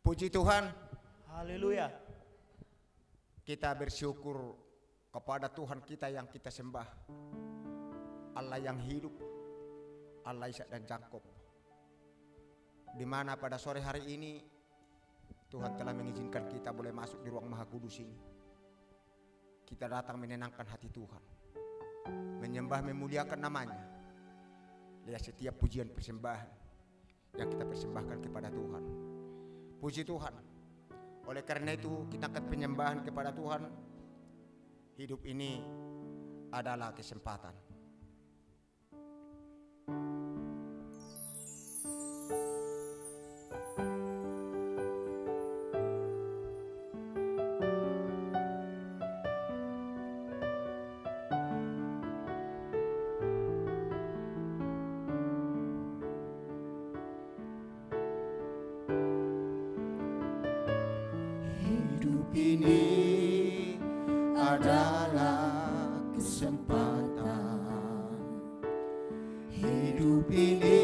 Puji Tuhan, Haleluya. kita bersyukur kepada Tuhan kita yang kita sembah, Allah yang hidup, Allah Ishak dan Yakub. Di mana pada sore hari ini Tuhan telah mengizinkan kita boleh masuk di ruang Maha Kudus ini. Kita datang menenangkan hati Tuhan, menyembah memuliakan namanya. Lihat setiap pujian persembahan yang kita persembahkan kepada Tuhan. Puji Tuhan. Oleh karena itu kita angkat penyembahan kepada Tuhan. Hidup ini adalah kesempatan. Ini adalah kesempatan. Hidup ini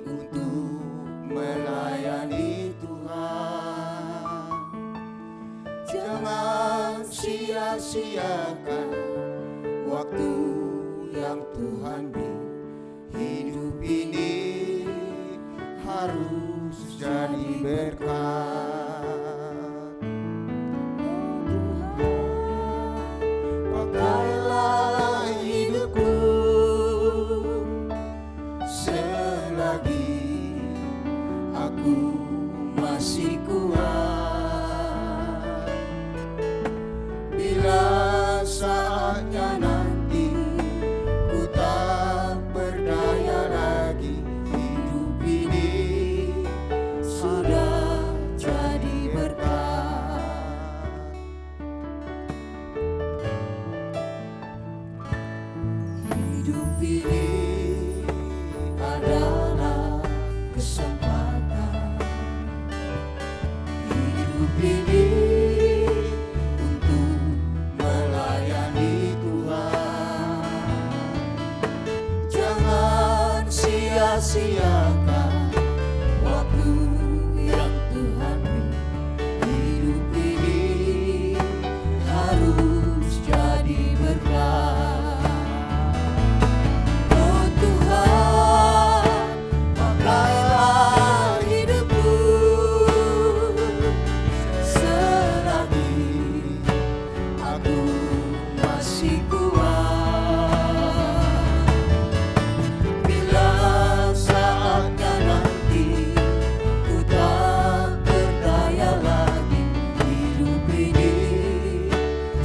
untuk melayani Tuhan. Jangan sia-siakan waktu yang Tuhan beri. Hidup ini harus jadi berkat. Masih kuat bila saatnya nanti ku tak berdaya lagi. Hidup ini sudah jadi berkat. Hidup ini adalah kesempatan. Ini untuk melayani Tuhan. Jangan sia-siakan waktu yang Tuhan beri. Hidup ini harus jadi berkat. Oh Tuhan, pakailah hidupku selagi aku masih kuat. Bila saatnya nanti ku tak berdaya lagi, hidup ini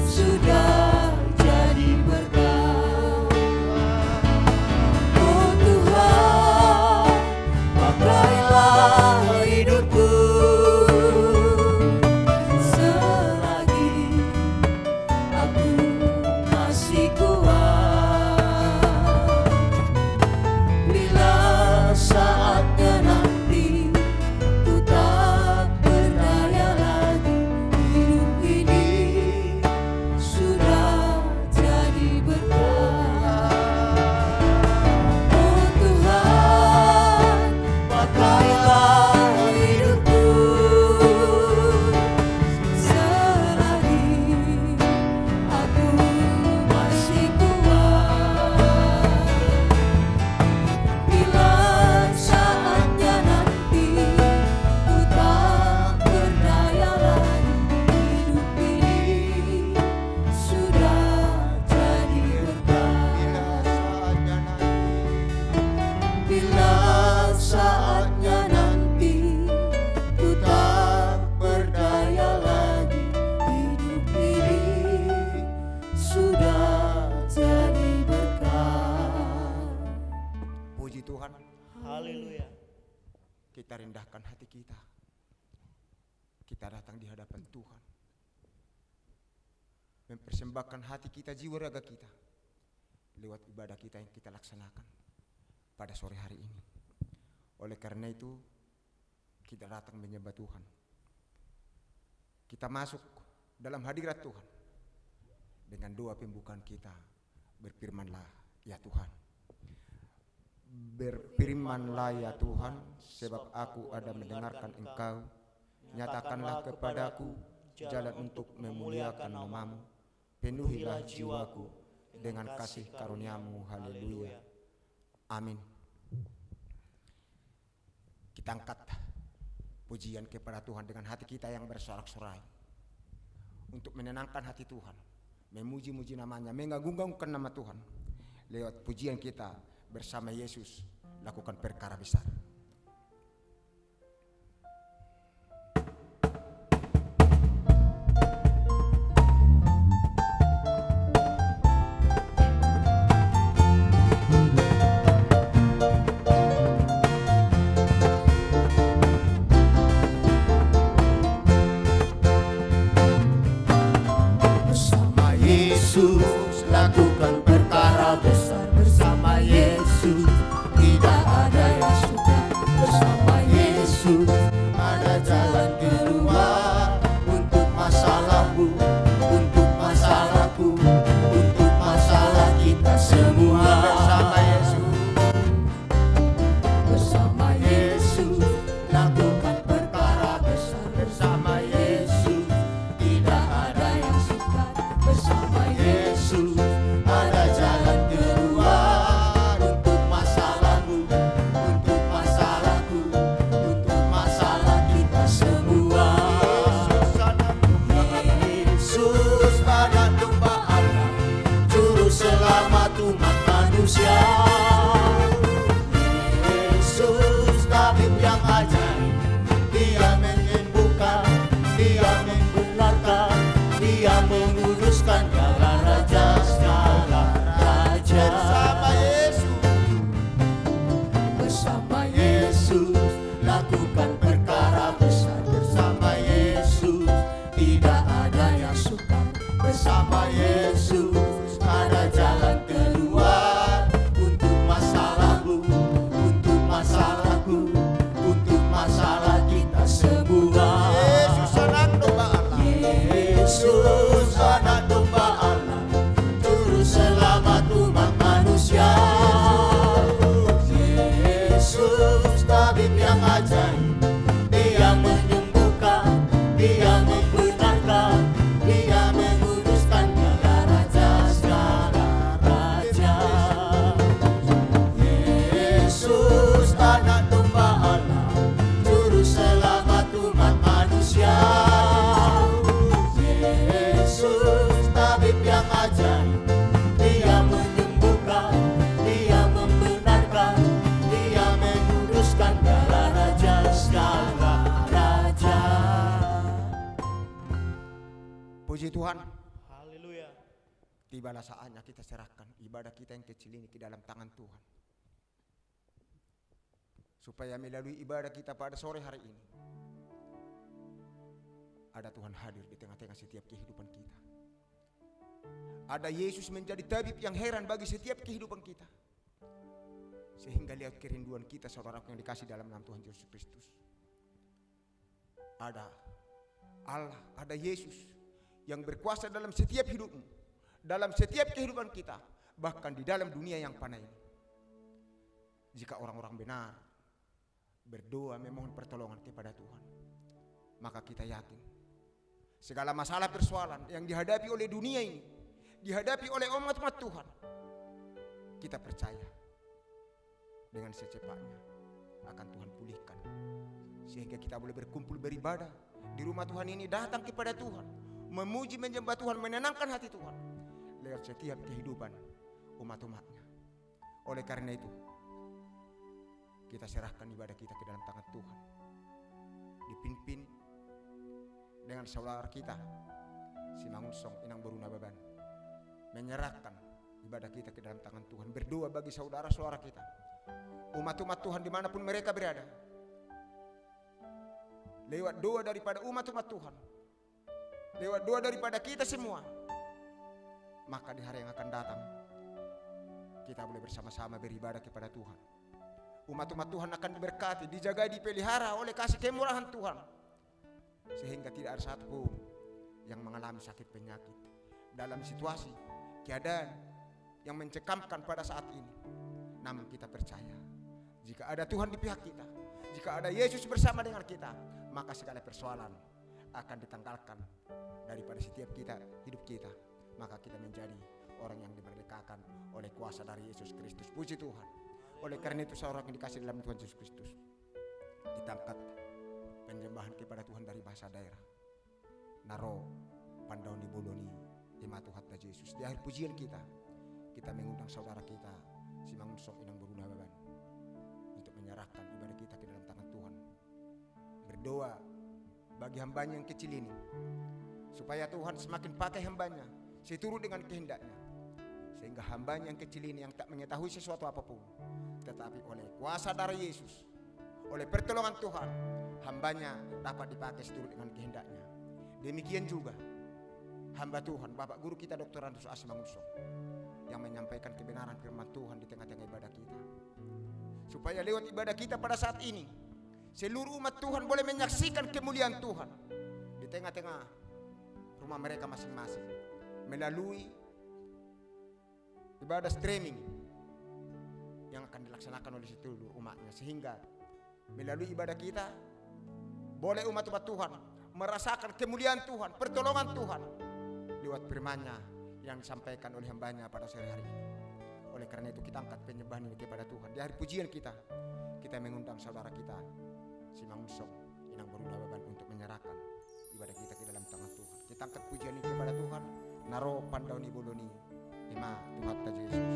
sudah jadi berkat. Oh Tuhan, pakailah hidupku selagi aku masih kuat. Bila saatnya nanti ku tak berdaya lagi, hidup ini sudah jadi berkat. Oh Tuhan, pakailah hidupku selagi aku masih kuat. Bila saatnya nanti ku tak berdaya lagi, hidup ini sudah jadi berkat. Bila saatnya nanti ku tak berdaya lagi, hidup ini sudah jadi berkat. Puji Tuhan, Haleluya. kita rendahkan hati kita. Kita datang di hadapan Tuhan, mempersembahkan hati kita, jiwa raga kita lewat ibadah kita yang kita laksanakan pada sore hari ini. Oleh karena itu kita datang menyembah Tuhan. Kita masuk dalam hadirat Tuhan dengan doa pembukaan kita. Berfirmanlah, ya Tuhan, Berfirmanlah ya Tuhan, sebab aku ada mendengarkan Engkau. Nyatakanlah kepadaku jalan untuk memuliakan nama-Mu. Penuhilah jiwaku dengan kasih karunia-Mu. Haleluya. Amin. Kita angkat pujian kepada Tuhan dengan hati kita yang bersorak-sorai, untuk menenangkan hati Tuhan, memuji-muji namanya, mengagungkan nama Tuhan. Lewat pujian kita bersama Yesus lakukan perkara besar. Bersama Yesus lakukan perkara besar. Bersama Yesus tidak ada yang sukar. Bersama Yesus ada jalan keluar untuk masalahmu, untuk masalahku, untuk masalah kita semua. Bersama Yesus, bersama Yesus lakukan perkara besar. Bersama Yesus tidak ada yang sukar. Bersama Yesus ada jalan keluar untuk masalahmu, untuk masalahku, untuk masalah kita semua. Yesus anak domba Allah, juru selamat umat manusia. Yesus tabib yang ajaib, Dia menyembuhkan, Dia membenarkan, Dia menguduskan segala raja, segala raja. Bersama Yesus, bersama Yesus lakukan perkara besar. Bersama Yesus tidak ada yang sukar. Bersama Yesus ada jalan keluar untuk masalahmu, untuk masalahku, untuk masalah kita semua. Yesus anak domba Allah, Yesus anak domba Allah, juru selamat umat manusia. Yesus tabib yang ajaib, Dia menyembuhkan, Dia membenarkan, Dia menguduskan segala raja, segala raja. Yesus anak domba Allah, juru selamat umat manusia. Yesus tabib yang ajaib, Dia menyembuhkan, Dia membenarkan, Dia menguduskan segala raja, segala raja. Puji Tuhan. Haleluya. Tibalah saatnya kita serahkan ibadah kita yang kecil ini ke dalam tangan Tuhan, supaya melalui ibadah kita pada sore hari ini ada Tuhan hadir di tengah-tengah setiap kehidupan kita. Ada Yesus menjadi tabib yang heran bagi setiap kehidupan kita, sehingga lihat kerinduan kita, saudaraku yang dikasih dalam nama Tuhan Yesus Kristus. Ada Allah, ada Yesus yang berkuasa dalam setiap hidupmu, dalam setiap kehidupan kita, bahkan di dalam dunia yang fana ini. Jika orang-orang benar berdoa memohon pertolongan kepada Tuhan, maka kita yakin segala masalah persoalan yang dihadapi oleh dunia ini, dihadapi oleh umat-umat Tuhan, kita percaya dengan secepatnya akan Tuhan pulihkan, sehingga kita boleh berkumpul beribadah di rumah Tuhan ini, datang kepada Tuhan, memuji menyembah Tuhan, menenangkan hati Tuhan lewat setiap kehidupan umat-umatnya. Oleh karena itu, kita serahkan ibadah kita ke dalam tangan Tuhan, dipimpin dengan saudara kita Simangun Song Inang Boruna Baban, menyerahkan ibadah kita ke dalam tangan Tuhan, berdoa bagi saudara-saudara kita, umat-umat Tuhan dimanapun mereka berada, lewat doa daripada umat-umat Tuhan, lewat doa daripada kita semua, maka di hari yang akan datang kita boleh bersama-sama beribadah kepada Tuhan. Umat-umat Tuhan akan diberkati, dijaga, dipelihara oleh kasih kemurahan Tuhan, sehingga tidak ada satupun yang mengalami sakit penyakit dalam situasi keadaan yang mencekamkan pada saat ini. namun kita percaya jika ada Tuhan di pihak kita, jika ada Yesus bersama dengan kita, maka segala persoalan akan ditanggalkan daripada setiap hidup kita. Maka kita menjadi orang yang dimerdekakan oleh kuasa dari Yesus Kristus. Puji Tuhan. Oleh karena itu seorang yang dikasih dalam Tuhan Yesus Kristus, kita angkat penyembahan kepada Tuhan dari bahasa daerah. Naro pandauni boloni ima Tuhan Yesus. Di akhir pujian kita mengundang saudara kita si Mangunsong Inang Beruna Baban untuk menyerahkan ibadah kita ke dalam tangan Tuhan. Berdoa bagi hambanya yang kecil ini, supaya Tuhan semakin pakai hambanya seturut dengan kehendaknya, sehingga hambanya yang kecil ini yang tak mengetahui sesuatu apapun, tetapi oleh kuasa darah Yesus, oleh pertolongan Tuhan, hambanya dapat dipakai seturut dengan kehendaknya. Demikian juga hamba Tuhan, Bapak Guru kita Dr. Andrus Asi Mangunsong, yang menyampaikan kebenaran firman Tuhan di tengah-tengah ibadah kita, supaya lewat ibadah kita pada saat ini seluruh umat Tuhan boleh menyaksikan kemuliaan Tuhan di tengah-tengah rumah mereka masing-masing melalui ibadah streaming yang akan dilaksanakan oleh seluruh umatnya, sehingga melalui ibadah kita boleh umat-umat Tuhan merasakan kemuliaan Tuhan, pertolongan Tuhan lewat firman-Nya yang disampaikan oleh hambanya pada sore hari ini. Oleh karena itu kita angkat penyembahan ini kepada Tuhan. Di hari pujian kita mengundang saudara kita si Mangunsong Inang Beruna Baban untuk menyerahkan ibadah kita ke dalam tangan Tuhan. Kita angkat pujian ini kepada Tuhan. Naro pandauni boloni ima Tuhan Yesus.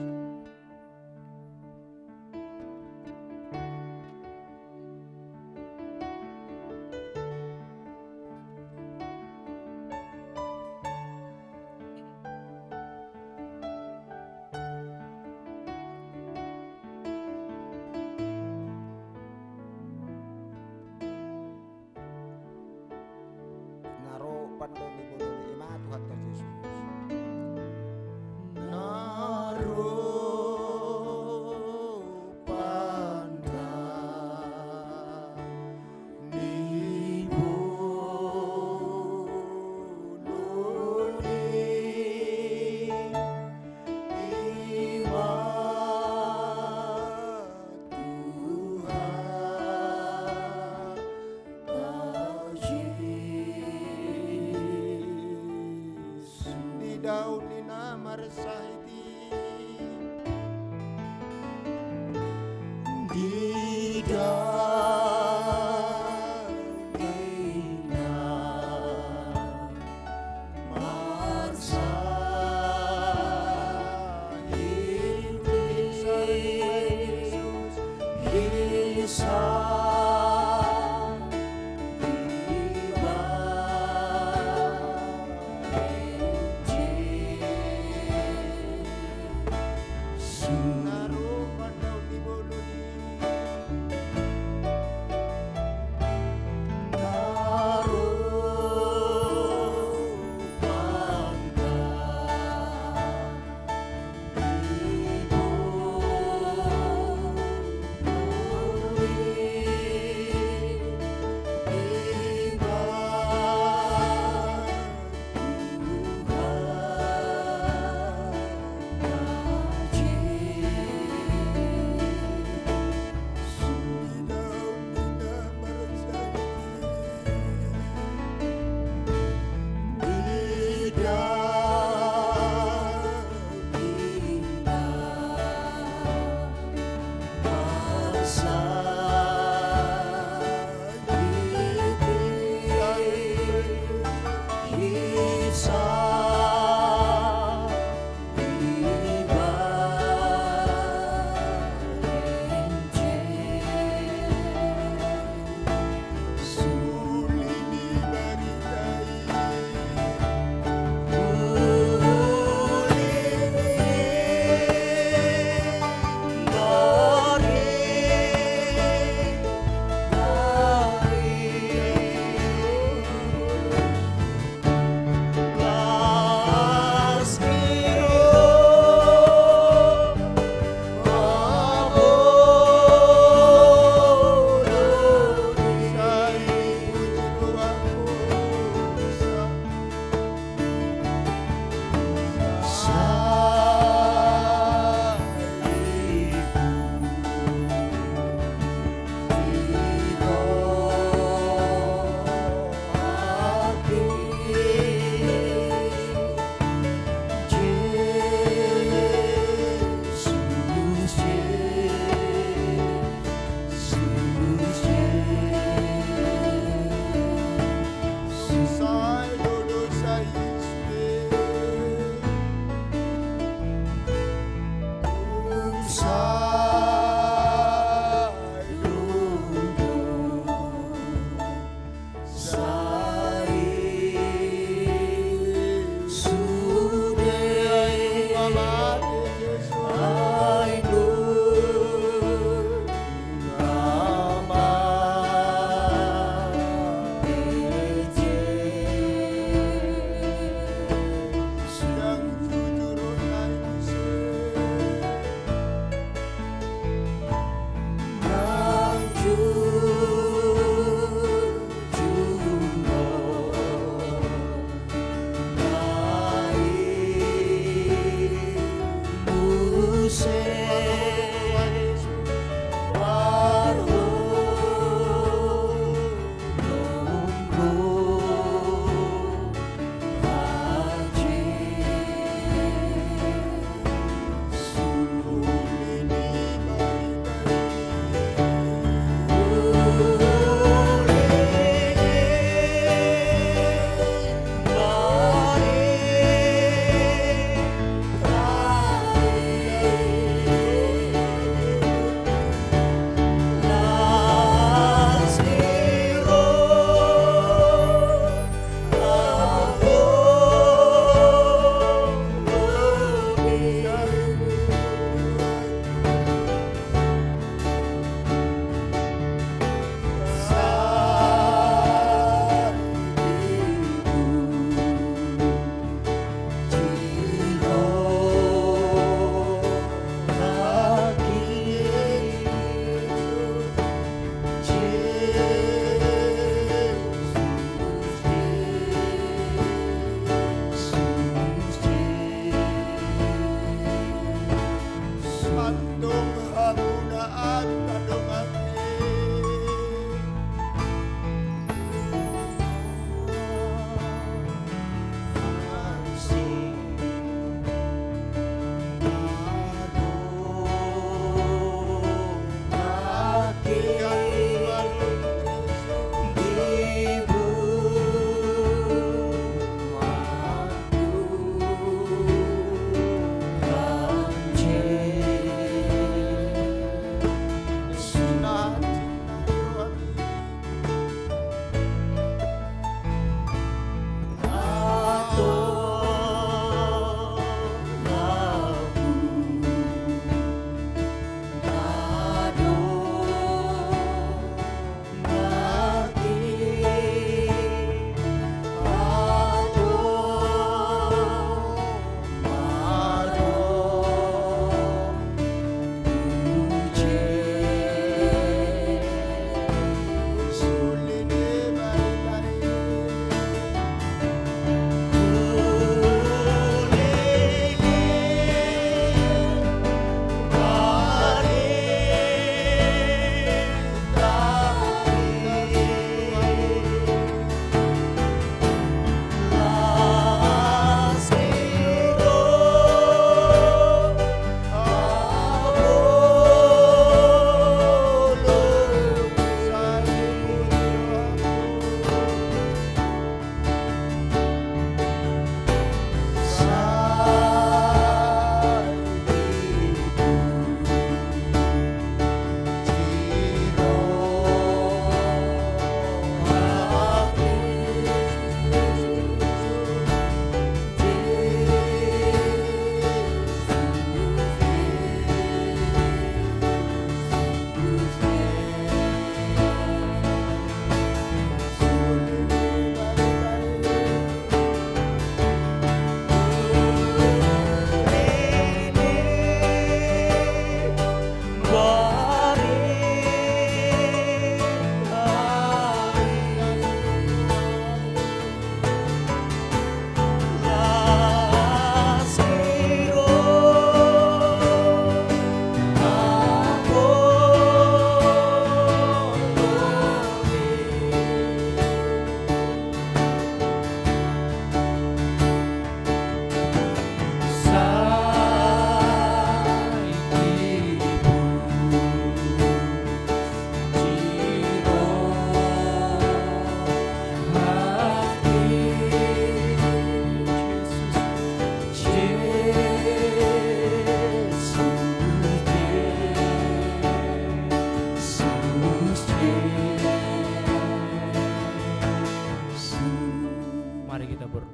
Pandoni boloni ima Tuhan Yesus. Naro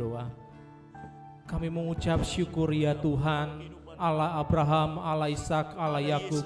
berdoa. Kami mengucap syukur ya Tuhan, Allah Abraham, Allah Ishak, Allah Yakub,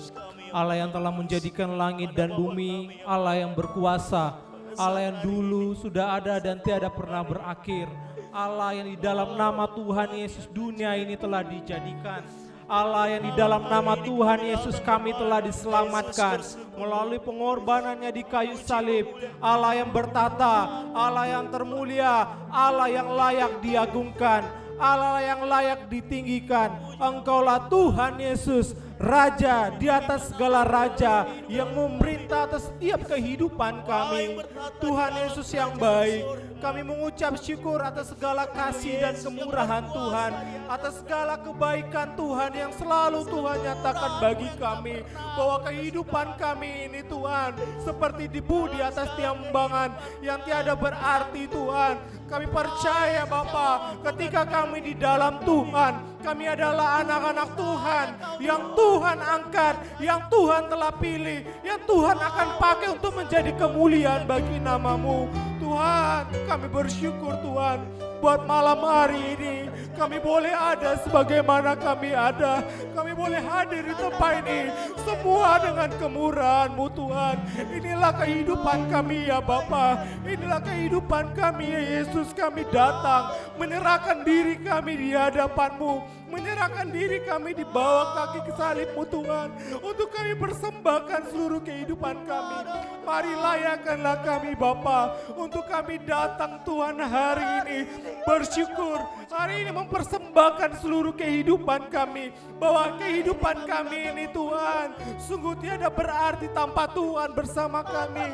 Allah yang telah menjadikan langit dan bumi, Allah yang berkuasa, Allah yang dulu sudah ada dan tiada pernah berakhir, Allah yang di dalam nama Tuhan Yesus dunia ini telah dijadikan, Allah yang di dalam nama Tuhan Yesus kami telah diselamatkan melalui pengorbanannya di kayu salib, Allah yang bertata, Allah yang termulia, Allah yang layak diagungkan, Allah yang layak ditinggikan. Engkaulah Tuhan Yesus, Raja di atas segala raja yang memerintah atas setiap kehidupan kami. Tuhan Yesus yang baik, kami mengucap syukur atas segala kasih dan kemurahan Tuhan, atas segala kebaikan Tuhan yang selalu Tuhan nyatakan bagi kami, bahwa kehidupan kami ini Tuhan seperti debu di atas tiambangan yang tiada berarti Tuhan. Kami percaya Bapa, ketika kami di dalam Tuhan, kami adalah anak-anak Tuhan yang Tuhan angkat, yang Tuhan telah pilih, yang Tuhan akan pakai untuk menjadi kemuliaan bagi nama-Mu. Tuhan, kami bersyukur Tuhan, buat malam hari ini kami boleh ada sebagaimana kami ada. Kami boleh hadir di tempat ini semua dengan kemurahan-Mu Tuhan. Inilah kehidupan kami ya Bapa, inilah kehidupan kami ya Yesus. Kami datang menyerahkan diri kami di hadapan-Mu, menyerahkan diri kami di bawah kaki salib-Mu Tuhan, untuk kami persembahkan seluruh kehidupan kami. Mari layakkanlah kami Bapa, untuk kami datang Tuhan hari ini bersyukur, hari ini mempersembahkan seluruh kehidupan kami, bahwa kehidupan kami ini Tuhan sungguh tiada berarti tanpa Tuhan bersama kami.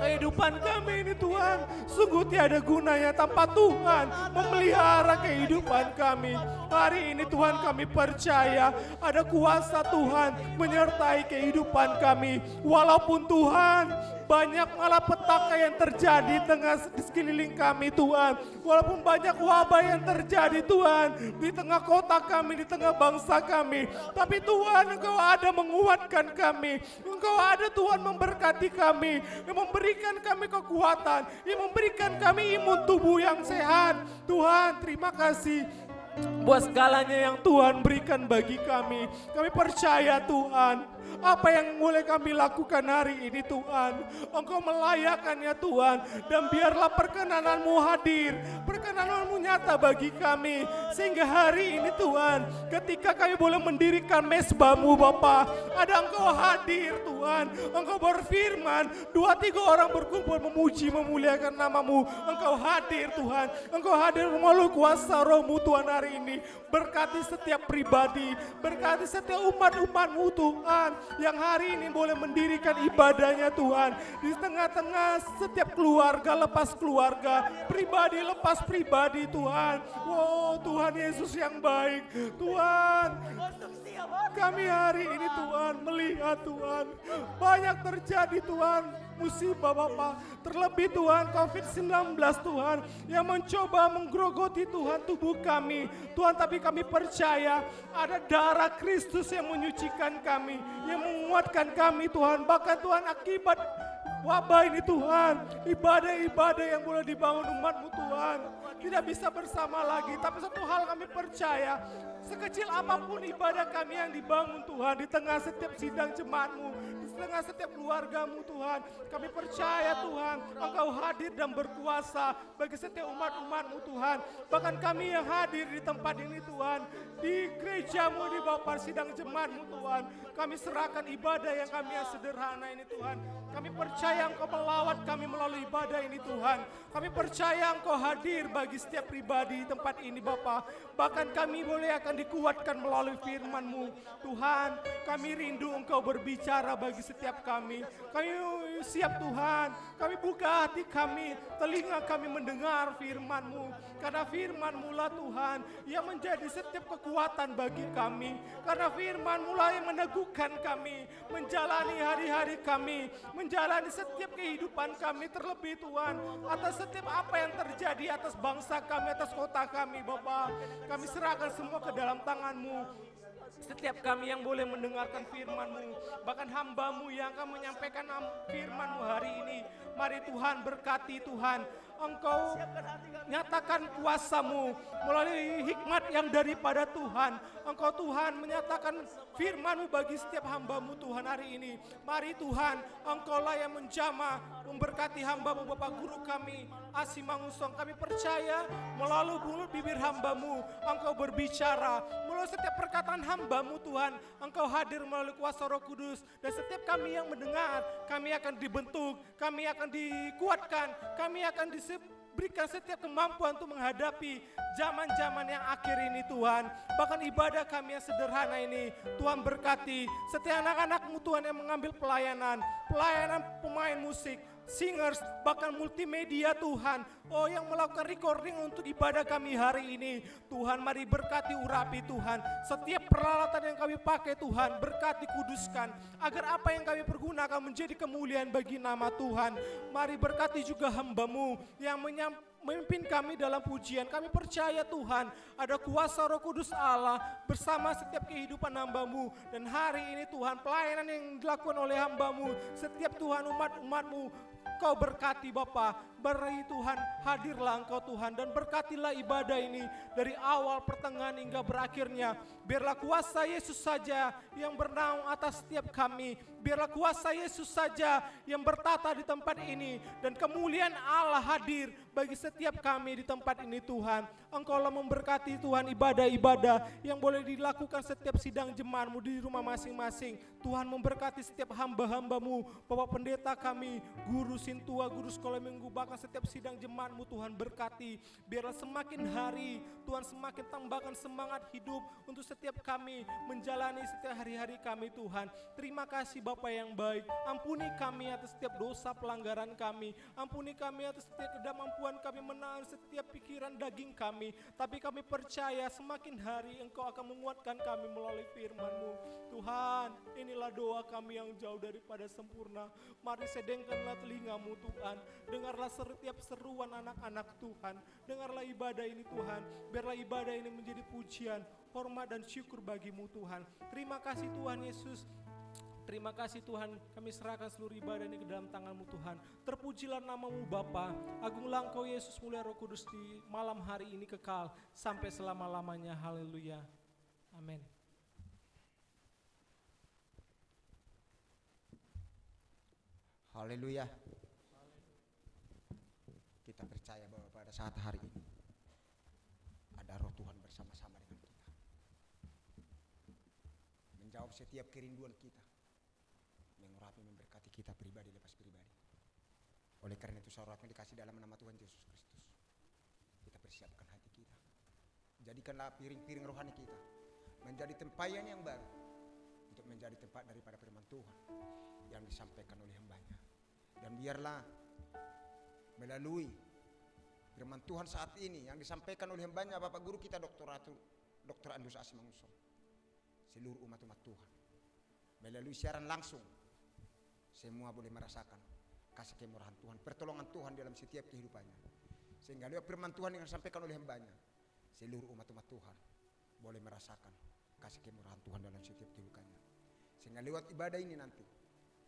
Kehidupan kami ini Tuhan sungguh tiada gunanya tanpa Tuhan memelihara kehidupan kami. Hari ini Tuhan kami percaya ada kuasa Tuhan menyertai kehidupan kami. Walaupun Tuhan banyak malapetaka yang terjadi di sekeliling kami Tuhan, walaupun banyak wabah yang terjadi Tuhan di tengah kota kami, di tengah bangsa kami, tapi Tuhan Engkau ada menguatkan kami, Engkau ada Tuhan memberkati kami, yang memberikan kami kekuatan, yang memberikan kami imun tubuh yang sehat. Tuhan terima kasih buat segalanya yang Tuhan berikan bagi kami. Kami percaya Tuhan, apa yang mulai kami lakukan hari ini Tuhan, Engkau melayakkannya Tuhan, dan biarlah perkenanan-Mu hadir, perkenanan-Mu nyata bagi kami, sehingga hari ini Tuhan, ketika kami boleh mendirikan mezbah-Mu Bapa, ada Engkau hadir Tuhan, Engkau berfirman, 2-3 orang berkumpul memuji memuliakan nama-Mu, Engkau hadir Tuhan, Engkau hadir melalui kuasa Roh-Mu Tuhan hari ini. Berkati setiap pribadi, berkati setiap umat-umat-Mu Tuhan, yang hari ini boleh mendirikan ibadahnya Tuhan, di tengah-tengah setiap keluarga lepas keluarga, pribadi lepas pribadi Tuhan. Wow Tuhan Yesus yang baik Tuhan, kami hari ini Tuhan melihat Tuhan banyak terjadi Tuhan musibah Bapa, terlebih Tuhan COVID-19 Tuhan yang mencoba menggerogoti Tuhan tubuh kami Tuhan, tapi kami percaya ada darah Kristus yang menyucikan kami, yang menguatkan kami Tuhan. Bahkan Tuhan akibat wabah ini Tuhan, ibadah-ibadah yang boleh dibangun umat-Mu Tuhan tidak bisa bersama lagi. Tapi satu hal kami percaya, sekecil apapun ibadah kami yang dibangun Tuhan, di tengah setiap sidang jemaat-Mu, di tengah setiap keluarga-Mu Tuhan, kami percaya Tuhan Engkau hadir dan berkuasa bagi setiap umat-umat-Mu Tuhan. Bahkan kami yang hadir di tempat ini Tuhan, di gereja-Mu, di bawah sidang jemaat-Mu Tuhan, kami serahkan ibadah yang kami yang sederhana ini Tuhan. Kami percaya Engkau melawat kami melalui ibadah ini Tuhan. Kami percaya Engkau hadir bagi setiap pribadi di tempat ini Bapa. Bahkan kami boleh akan dikuatkan melalui firman-Mu Tuhan. Kami rindu Engkau berbicara bagi setiap kami. Kami siap Tuhan, kami buka hati kami, telinga kami mendengar firman-Mu. Karena firman-Mu lah Tuhan yang menjadi setiap kekuatan bagi kami. Karena firman-Mu lah yang meneguhkan kami, menjalani hari-hari kami, menjalani setiap kehidupan kami, terlebih Tuhan atas setiap apa yang terjadi atas bangsa kami, atas kota kami Bapa. Kami serahkan semua ke dalam tangan-Mu. Setiap kami yang boleh mendengarkan firman-Mu, bahkan hamba-Mu yang akan menyampaikan firman-Mu hari ini, mari Tuhan berkati Tuhan Engkau Siapkan hati kami. nyatakan kuasa-Mu melalui hikmat yang daripada Tuhan. Engkau Tuhan menyatakan firman-Mu bagi setiap hamba-Mu Tuhan hari ini. Mari Tuhan, Engkau-lah yang menjamah, memberkati hamba-Mu Bapak Guru kami, Asi Mangusong. Kami percaya melalui mulut bibir hamba-Mu, Engkau berbicara. Melalui setiap perkataan hamba-Mu Tuhan, Engkau hadir melalui kuasa Roh Kudus. Dan setiap kami yang mendengar, kami akan dibentuk, kami akan dikuatkan, kami akan berikan setiap kemampuan untuk menghadapi zaman-zaman yang akhir ini Tuhan. Bahkan ibadah kami yang sederhana ini, Tuhan berkati setiap anak-anak-Mu Tuhan yang mengambil pelayanan pemain musik, singers, bahkan multimedia Tuhan. Oh, yang melakukan recording untuk ibadah kami hari ini. Tuhan, mari berkati, urapi Tuhan. Setiap peralatan yang kami pakai Tuhan, berkati, kuduskan. Agar apa yang kami pergunakan menjadi kemuliaan bagi nama Tuhan. Mari berkati juga hamba-Mu yang memimpin kami dalam pujian. Kami percaya Tuhan, ada kuasa Roh Kudus Allah bersama setiap kehidupan hamba-Mu. Dan hari ini Tuhan, pelayanan yang dilakukan oleh hamba-Mu, setiap Tuhan umat-umat-Mu, Kau berkati Bapa. Beri Tuhan, hadirlah Engkau Tuhan, dan berkatilah ibadah ini dari awal, pertengahan hingga berakhirnya. Biarlah kuasa Yesus saja yang bernaung atas setiap kami. Biarlah kuasa Yesus saja yang bertata di tempat ini, dan kemuliaan Allah hadir bagi setiap kami di tempat ini Tuhan. Engkaulah memberkati Tuhan ibadah-ibadah yang boleh dilakukan setiap sidang jemaat-Mu di rumah masing-masing. Tuhan memberkati setiap hamba-hamba-Mu, Bapak Pendeta kami, Guru Sintua, Guru Sekolah Minggu, bahkan setiap sidang jemaat-Mu Tuhan berkati. Biarlah semakin hari Tuhan semakin tambahkan semangat hidup untuk setiap kami menjalani setiap hari-hari kami Tuhan. Terima kasih Bapa yang baik. Ampuni kami atas setiap dosa pelanggaran kami. Ampuni kami atas setiap ketidakmampuan kami menahan setiap pikiran daging kami. Tapi kami percaya semakin hari Engkau akan menguatkan kami melalui firman-Mu. Tuhan, inilah doa kami yang jauh daripada sempurna. Mari sedengkanlah telinga-Mu Tuhan. Dengarlah setiap seruan anak-anak Tuhan. Dengarlah ibadah ini Tuhan. Biarlah ibadah ini menjadi pujian, hormat dan syukur bagi-Mu Tuhan. Terima kasih Tuhan Yesus. Terima kasih Tuhan, kami serahkan seluruh ibadah ini ke dalam tangan-Mu Tuhan. Terpujilah nama-Mu Bapa, agunglah Engkau Yesus, mulia Roh Kudus di malam hari ini kekal sampai selama-lamanya. Haleluya. Amin. Haleluya. Kita percaya bahwa pada saat hari ini ada Roh Tuhan bersama-sama dengan kita, menjawab setiap kerinduan kita, mengurapi, memberkati kita pribadi lepas pribadi. Oleh karena itu sauratnya dikasih dalam nama Tuhan Yesus Kristus, kita persiapkan hati kita, jadikanlah piring-piring rohani kita menjadi tempayan yang baru untuk menjadi tempat daripada firman Tuhan yang disampaikan oleh hambanya. Dan biarlah melalui firman Tuhan saat ini yang disampaikan oleh hambanya Bapak Guru kita Dr. Andus Asi Mangusong, seluruh umat-umat Tuhan melalui siaran langsung semua boleh merasakan kasih kemurahan Tuhan, pertolongan Tuhan dalam setiap kehidupannya. Sehingga lewat firman Tuhan yang disampaikan oleh hambanya, seluruh umat-umat Tuhan boleh merasakan kasih kemurahan Tuhan dalam setiap kehidupannya. Sehingga lewat ibadah ini nanti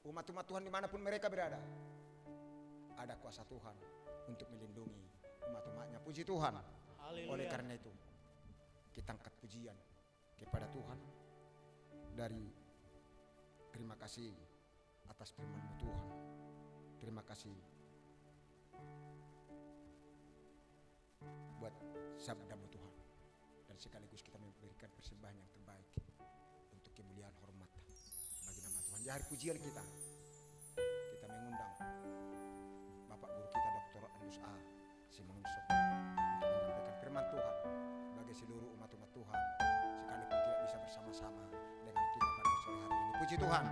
umat-umat Tuhan dimanapun mereka berada, ada kuasa Tuhan untuk melindungi umat-umatnya. Puji Tuhan. Haleluya. Oleh karena itu kita angkat pujian kepada Tuhan dari terima kasih atas firman-Mu Tuhan. Terima kasih buat sabda-Mu Tuhan. Dan sekaligus kita memberikan persembahan yang terbaik untuk kemuliaan hormat bagi nama Tuhan. Di hari pujian kita mengundang Bapak Guru kita Dr. Andus A. Simangusok untuk menyampaikan firman Tuhan bagi seluruh umat-umat Tuhan, sekalipun tidak bisa bersama-sama dengan kita pada sore hari ini. Puji Tuhan.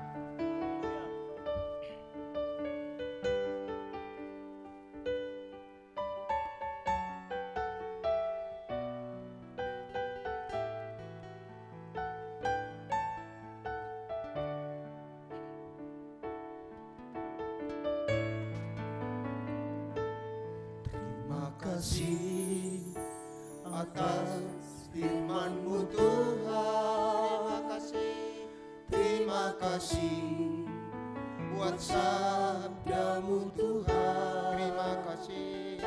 Kasih atas firman-Mu Tuhan, terima kasih buat sabda-Mu Tuhan, terima kasih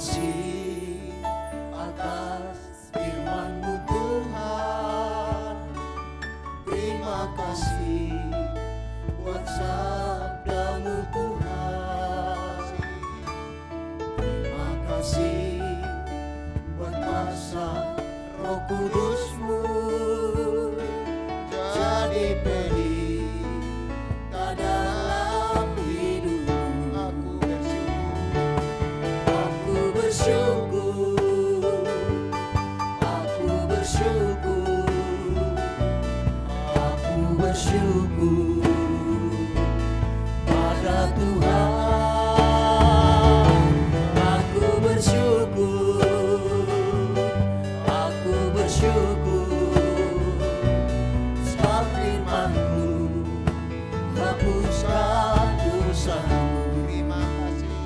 kasih atas firman-Mu Tuhan. Terima kasih buat sabda-Mu Tuhan. Terima kasih buat kuasa Roh Kudus-Mu. Jadi pelita dalam hidupku. Aku bersyukur, aku bersyukur, aku bersyukur pada Tuhan. Aku bersyukur, aku bersyukur, sebab firman-Mu hapuskan dosaku. Terima kasih.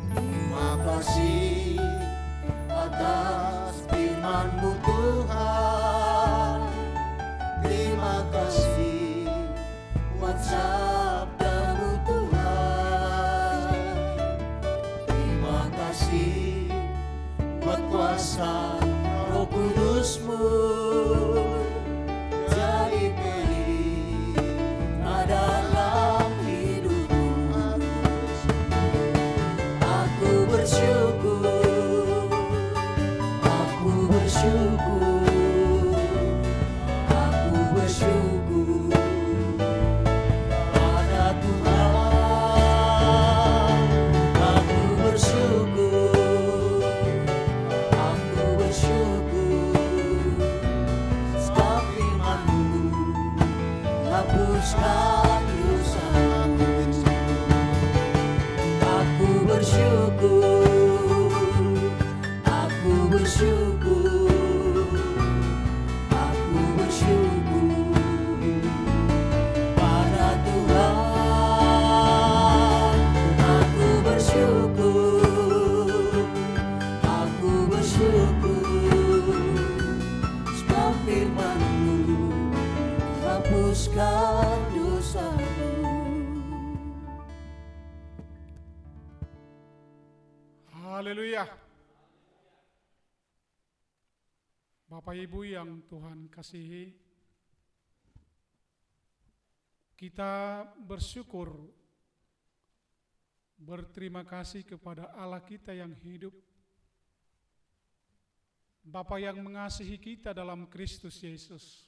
Terima kasih atas firman-Mu Tuhan. Terima kasih buat sabda-Mu Tuhan. Terima kasih buat kuasa Roh Kudus-Mu. Jadi pelita dalam hidupku. Aku bersyukur, aku bersyukur, aku bersyukur pada Tuhan. Aku bersyukur, aku bersyukur, sebab firman-Mu hapuskan dosaku. Aku bersyukur, aku bersyukur, aku bersyukur pada Tuhan. Aku bersyukur, aku bersyukur, sebab firman-Mu hapuskan dosaku. Haleluya. Bapak Ibu yang Tuhan kasihi, kita bersyukur, berterima kasih kepada Allah kita yang hidup, Bapa yang mengasihi kita dalam Kristus Yesus.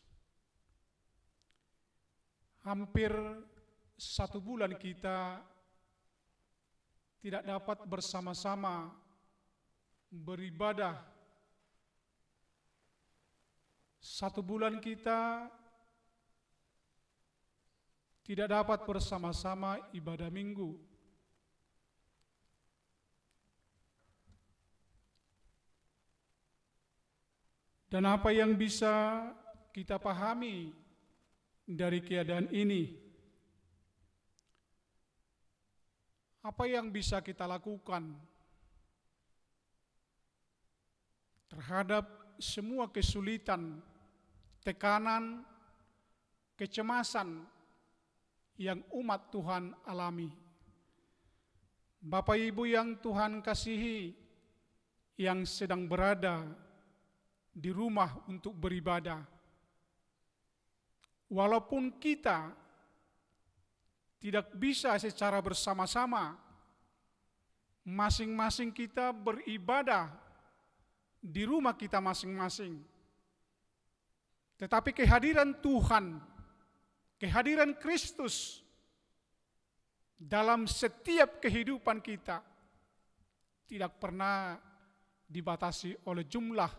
Hampir 1 bulan kita tidak dapat bersama-sama beribadah. 1 bulan kita tidak dapat bersama-sama ibadah minggu. Dan apa yang bisa kita pahami dari keadaan ini? Apa yang bisa kita lakukan terhadap semua kesulitan, tekanan, kecemasan yang umat Tuhan alami? Bapak Ibu yang Tuhan kasihi, yang sedang berada di rumah untuk beribadah, walaupun kita tidak bisa secara bersama-sama, masing-masing kita beribadah di rumah kita masing-masing. Tetapi kehadiran Tuhan, kehadiran Kristus dalam setiap kehidupan kita tidak pernah dibatasi oleh jumlah,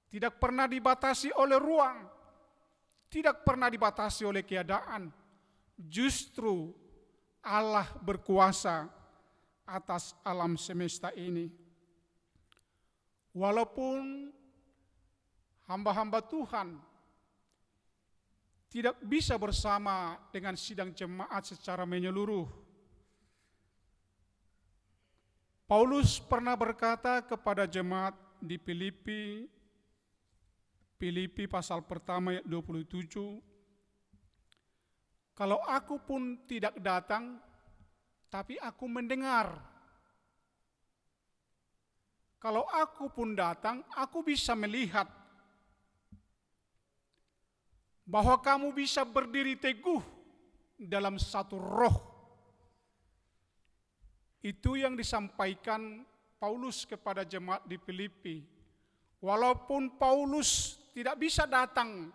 tidak pernah dibatasi oleh ruang, tidak pernah dibatasi oleh keadaan. Justru Allah berkuasa atas alam semesta ini. Walaupun hamba-hamba Tuhan tidak bisa bersama dengan sidang jemaat secara menyeluruh, Paulus pernah berkata kepada jemaat di Filipi pasal pertama ayat 27, kalau aku pun tidak datang, tapi aku mendengar. Kalau aku pun datang, aku bisa melihat bahwa kamu bisa berdiri teguh dalam satu roh. Itu yang disampaikan Paulus kepada jemaat di Filipi. Walaupun Paulus tidak bisa datang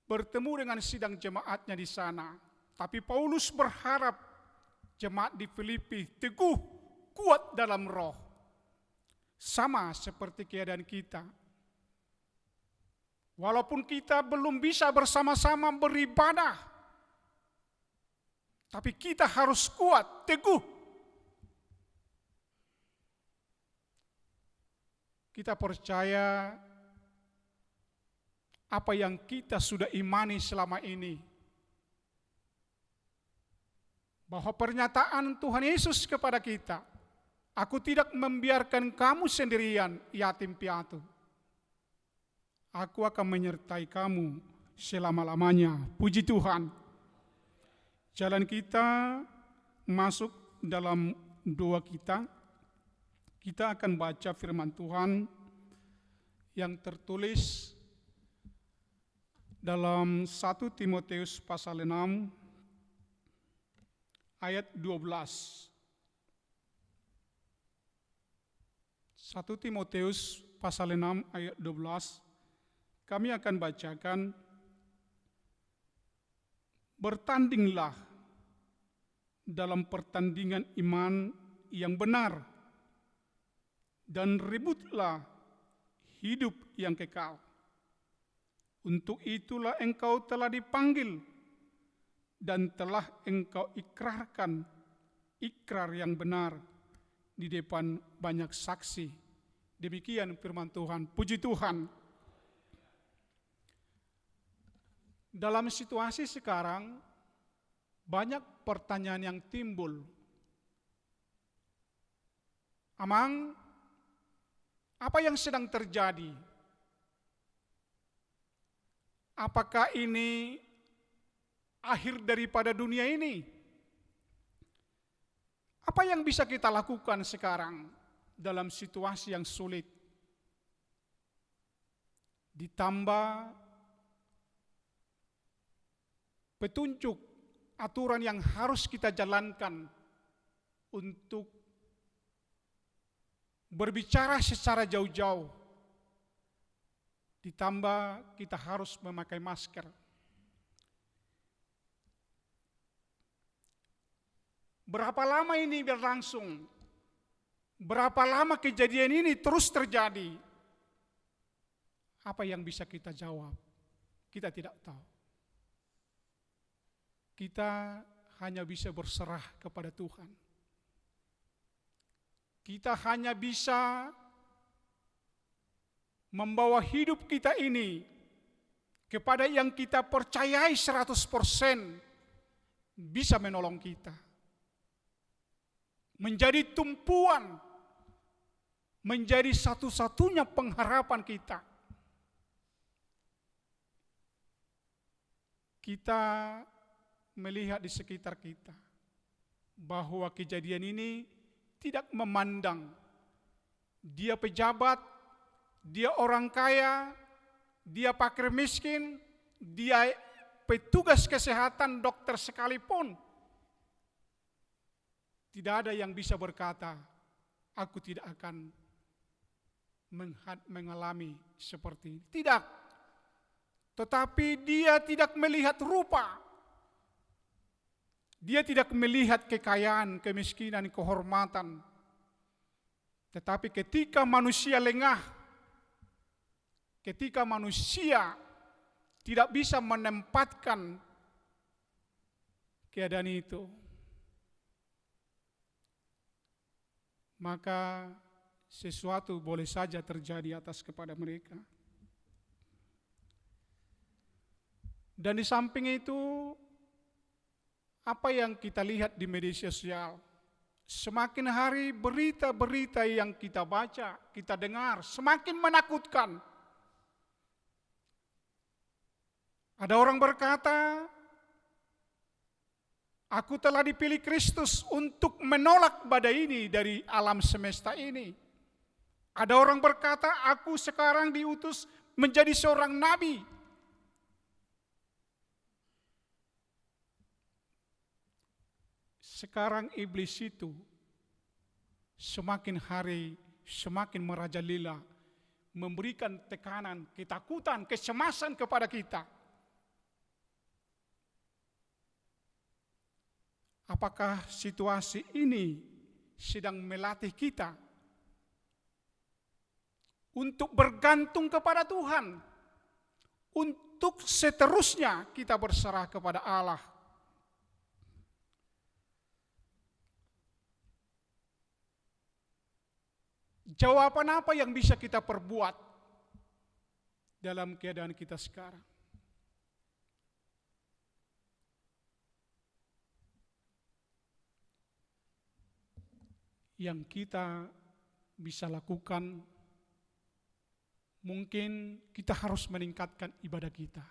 bertemu dengan sidang jemaatnya di sana, tapi Paulus berharap jemaat di Filipi teguh, kuat dalam roh. Sama seperti keadaan kita. Walaupun kita belum bisa bersama-sama beribadah, tapi kita harus kuat, teguh. Kita percaya apa yang kita sudah imani selama ini, bahwa pernyataan Tuhan Yesus kepada kita, aku tidak membiarkan kamu sendirian, yatim piatu. Aku akan menyertai kamu selama-lamanya. Puji Tuhan. Jalan kita masuk dalam doa kita. Kita akan baca firman Tuhan yang tertulis dalam 1 Timotius pasal 6 ayat 12. 1 Timotius pasal 6 ayat 12. Kami akan bacakan, bertandinglah dalam pertandingan iman yang benar, dan rebutlah hidup yang kekal. Untuk itulah engkau telah dipanggil, dan telah engkau ikrarkan ikrar yang benar di depan banyak saksi. Demikian firman Tuhan. Puji Tuhan. Dalam situasi sekarang, banyak pertanyaan yang timbul. Amang, apa yang sedang terjadi? Apakah ini akhir daripada dunia ini? Apa yang bisa kita lakukan sekarang dalam situasi yang sulit? Ditambah petunjuk aturan yang harus kita jalankan untuk berbicara secara jauh-jauh. Ditambah kita harus memakai masker. Berapa lama ini berlangsung? Berapa lama kejadian ini terus terjadi? Apa yang bisa kita jawab? Kita tidak tahu. Kita hanya bisa berserah kepada Tuhan. Kita hanya bisa membawa hidup kita ini kepada yang kita percayai 100% bisa menolong kita. Menjadi tumpuan, menjadi satu-satunya pengharapan kita. Kita melihat di sekitar kita bahwa kejadian ini tidak memandang dia pejabat, dia orang kaya, dia fakir miskin, dia petugas kesehatan, dokter sekalipun. Tidak ada yang bisa berkata, aku tidak akan mengalami seperti ini. Tidak. Tetapi dia tidak melihat rupa. Dia tidak melihat kekayaan, kemiskinan, kehormatan. Tetapi ketika manusia lengah, ketika manusia tidak bisa menempatkan keadaan itu, maka sesuatu boleh saja terjadi atas kepada mereka. Dan di samping itu, apa yang kita lihat di media sosial, semakin hari berita-berita yang kita baca, kita dengar, semakin menakutkan. Ada orang berkata, Aku telah dipilih Kristus untuk menolak badai ini dari alam semesta ini. Ada orang berkata, aku sekarang diutus menjadi seorang nabi. Sekarang iblis itu semakin hari semakin merajalela, memberikan tekanan, ketakutan, kecemasan kepada kita. Apakah situasi ini sedang melatih kita untuk bergantung kepada Tuhan, untuk seterusnya kita berserah kepada Allah? Jawaban apa yang bisa kita perbuat dalam keadaan kita sekarang? Yang kita bisa lakukan, mungkin kita harus meningkatkan ibadah kita.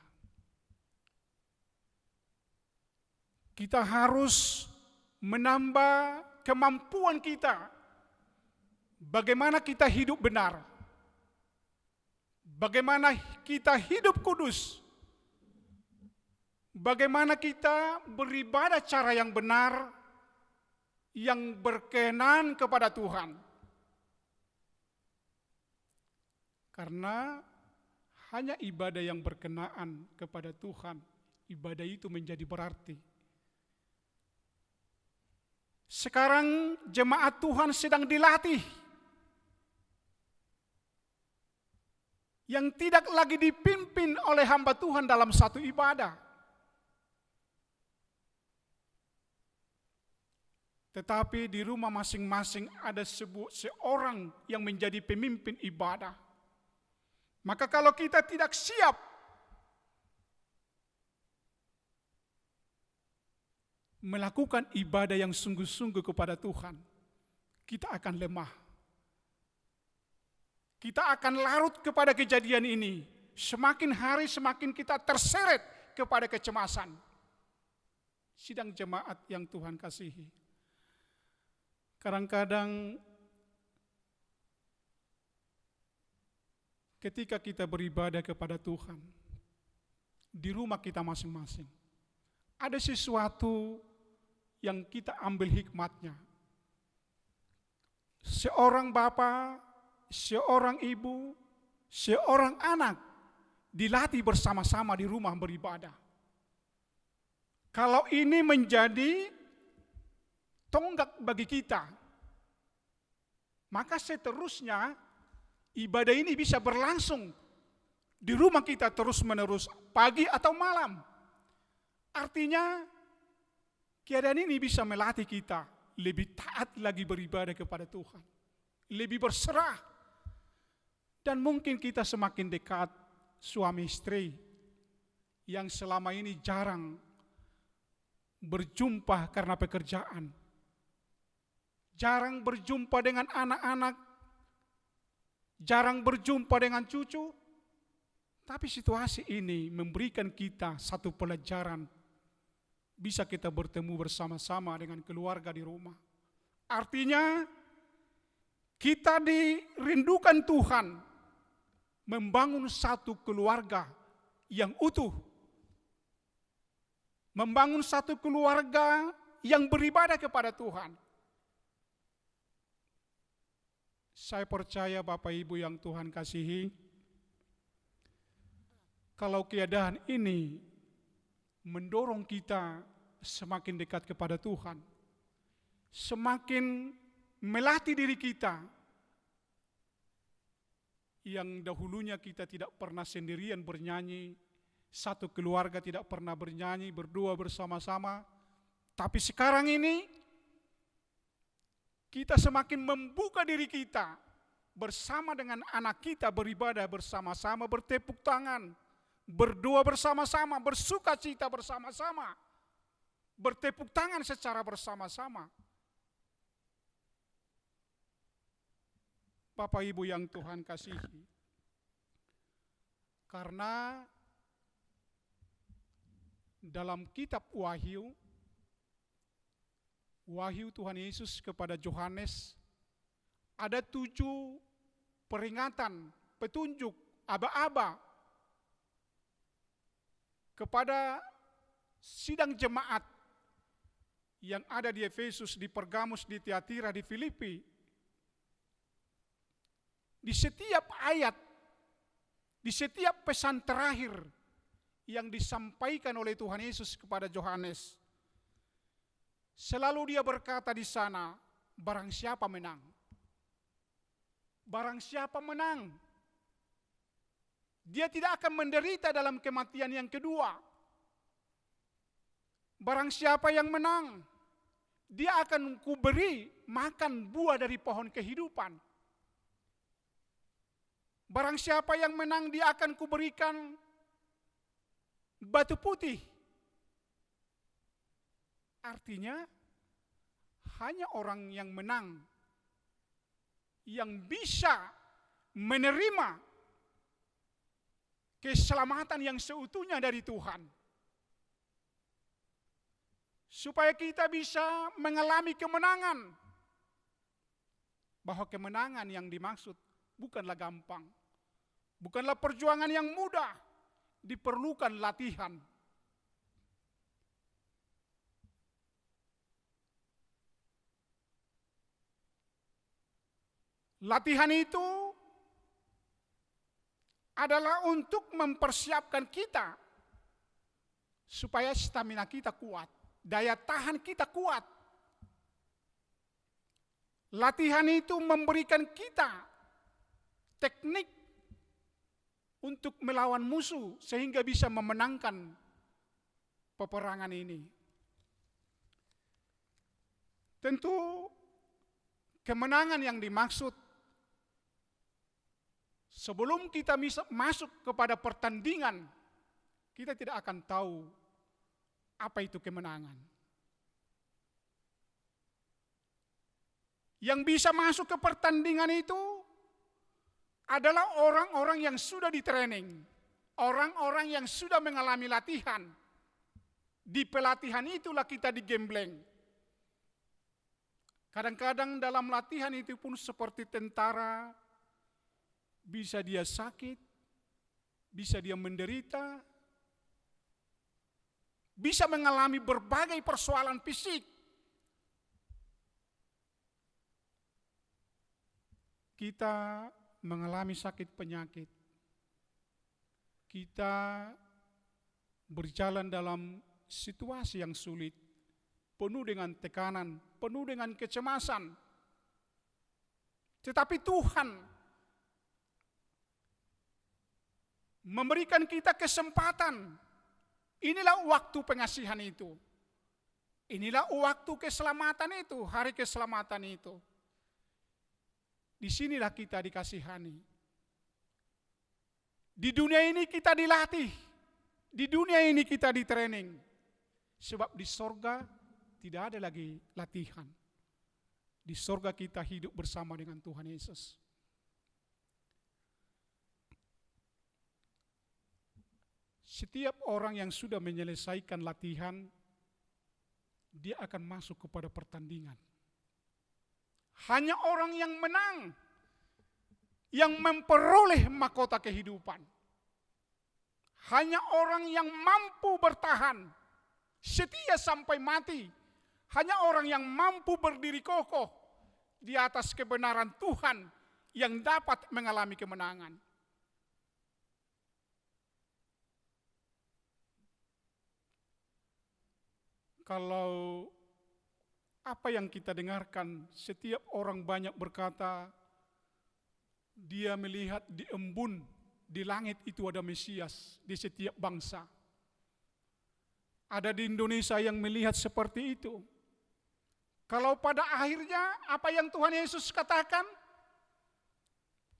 Kita harus menambah kemampuan kita. Bagaimana kita hidup benar? Bagaimana kita hidup kudus? Bagaimana kita beribadah cara yang benar, yang berkenan kepada Tuhan? Karena hanya ibadah yang berkenaan kepada Tuhan, ibadah itu menjadi berarti. Sekarang jemaat Tuhan sedang dilatih, yang tidak lagi dipimpin oleh hamba Tuhan dalam satu ibadah, tetapi di rumah masing-masing ada seorang yang menjadi pemimpin ibadah. Maka kalau kita tidak siap melakukan ibadah yang sungguh-sungguh kepada Tuhan, kita akan lemah. Kita akan larut kepada kejadian ini. Semakin hari semakin kita terseret kepada kecemasan. Sidang jemaat yang Tuhan kasihi. Kadang-kadang ketika kita beribadah kepada Tuhan, di rumah kita masing-masing, ada sesuatu yang kita ambil hikmatnya. Seorang bapa, seorang ibu, seorang anak dilatih bersama-sama di rumah beribadah. Kalau ini menjadi tonggak bagi kita, maka seterusnya ibadah ini bisa berlangsung di rumah kita terus-menerus, pagi atau malam. Artinya keadaan ini bisa melatih kita lebih taat lagi beribadah kepada Tuhan, lebih berserah. Dan mungkin kita semakin dekat suami istri yang selama ini jarang berjumpa karena pekerjaan, jarang berjumpa dengan anak-anak, jarang berjumpa dengan cucu. Tapi situasi ini memberikan kita satu pelajaran, bisa kita bertemu bersama-sama dengan keluarga di rumah. Artinya kita dirindukan Tuhan membangun satu keluarga yang utuh, membangun satu keluarga yang beribadah kepada Tuhan. Saya percaya Bapak Ibu yang Tuhan kasihi, kalau keadaan ini mendorong kita semakin dekat kepada Tuhan, semakin melatih diri kita, yang dahulunya kita tidak pernah sendirian bernyanyi, satu keluarga tidak pernah bernyanyi, berdua bersama-sama. Tapi sekarang ini, kita semakin membuka diri kita, bersama dengan anak kita beribadah bersama-sama, bertepuk tangan, berdoa bersama-sama, bersuka cita bersama-sama, bertepuk tangan secara bersama-sama. Bapak Ibu yang Tuhan kasihi, karena dalam kitab Wahyu wahyu Tuhan Yesus kepada Yohanes, ada 7 peringatan, petunjuk, aba-aba kepada sidang jemaat yang ada di Efesus, di Pergamus, di Tiatira, di Filipi. Di setiap ayat, di setiap pesan terakhir yang disampaikan oleh Tuhan Yesus kepada Yohanes, selalu dia berkata di sana, barang siapa menang. Barang siapa menang. Dia tidak akan menderita dalam kematian yang kedua. Barang siapa yang menang, dia akan kuberi makan buah dari pohon kehidupan. Barang siapa yang menang, dia akan kuberikan batu putih. Artinya, hanya orang yang menang yang bisa menerima keselamatan yang seutuhnya dari Tuhan. Supaya kita bisa mengalami kemenangan. Bahwa kemenangan yang dimaksud bukanlah gampang. Bukanlah perjuangan yang mudah. Diperlukan latihan. Latihan itu adalah untuk mempersiapkan kita supaya stamina kita kuat, daya tahan kita kuat. Latihan itu memberikan kita teknik untuk melawan musuh sehingga bisa memenangkan peperangan ini. Tentu kemenangan yang dimaksud sebelum kita bisa masuk kepada pertandingan, kita tidak akan tahu apa itu kemenangan. Yang bisa masuk ke pertandingan itu adalah orang-orang yang sudah di-training, orang-orang yang sudah mengalami latihan. Di pelatihan itulah kita digembleng. Kadang-kadang dalam latihan itu pun seperti tentara, bisa dia sakit, bisa dia menderita, bisa mengalami berbagai persoalan fisik. Kita mengalami sakit penyakit. Kita berjalan dalam situasi yang sulit, penuh dengan tekanan, penuh dengan kecemasan. Tetapi Tuhan memberikan kita kesempatan. Inilah waktu pengasihan itu. Inilah waktu keselamatan itu, hari keselamatan itu. Disinilah kita dikasihani. Di dunia ini kita dilatih. Di dunia ini kita di-training. Sebab di sorga tidak ada lagi latihan. Di sorga kita hidup bersama dengan Tuhan Yesus. Setiap orang yang sudah menyelesaikan latihan, dia akan masuk kepada pertandingan. Hanya orang yang menang, yang memperoleh mahkota kehidupan. Hanya orang yang mampu bertahan, setia sampai mati. Hanya orang yang mampu berdiri kokoh di atas kebenaran Tuhan yang dapat mengalami kemenangan. Kalau apa yang kita dengarkan, setiap orang banyak berkata, dia melihat di embun, di langit itu ada Mesias di setiap bangsa. Ada di Indonesia yang melihat seperti itu. Kalau pada akhirnya apa yang Tuhan Yesus katakan,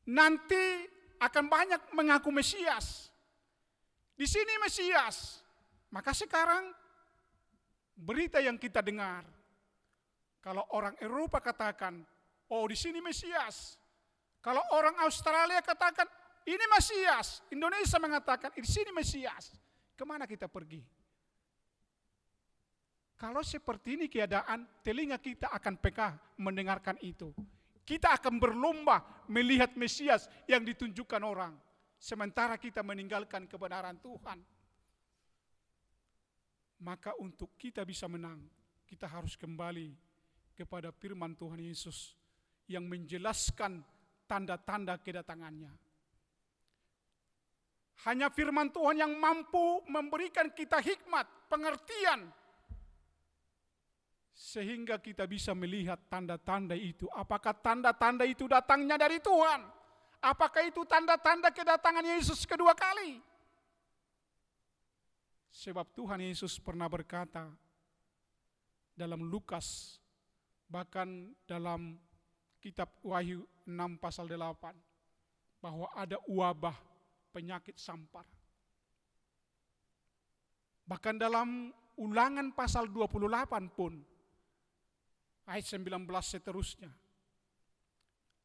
nanti akan banyak mengaku Mesias. Di sini Mesias. Maka sekarang berita yang kita dengar, kalau orang Eropa katakan, oh di sini Mesias. Kalau orang Australia katakan, ini Mesias. Indonesia mengatakan, di sini Mesias. Kemana kita pergi? Kalau seperti ini keadaan, telinga kita akan peka mendengarkan itu. Kita akan berlomba melihat Mesias yang ditunjukkan orang. Sementara kita meninggalkan kebenaran Tuhan. Maka untuk kita bisa menang, kita harus kembali kepada firman Tuhan Yesus yang menjelaskan tanda-tanda kedatangannya. Hanya firman Tuhan yang mampu memberikan kita hikmat, pengertian, sehingga kita bisa melihat tanda-tanda itu. Apakah tanda-tanda itu datangnya dari Tuhan? Apakah itu tanda-tanda kedatangan Yesus kedua kali? Sebab Tuhan Yesus pernah berkata dalam Lukas, bahkan dalam kitab Wahyu 6 pasal 8, bahwa ada wabah penyakit sampar. Bahkan dalam Ulangan pasal 28 pun, ayat 19 seterusnya,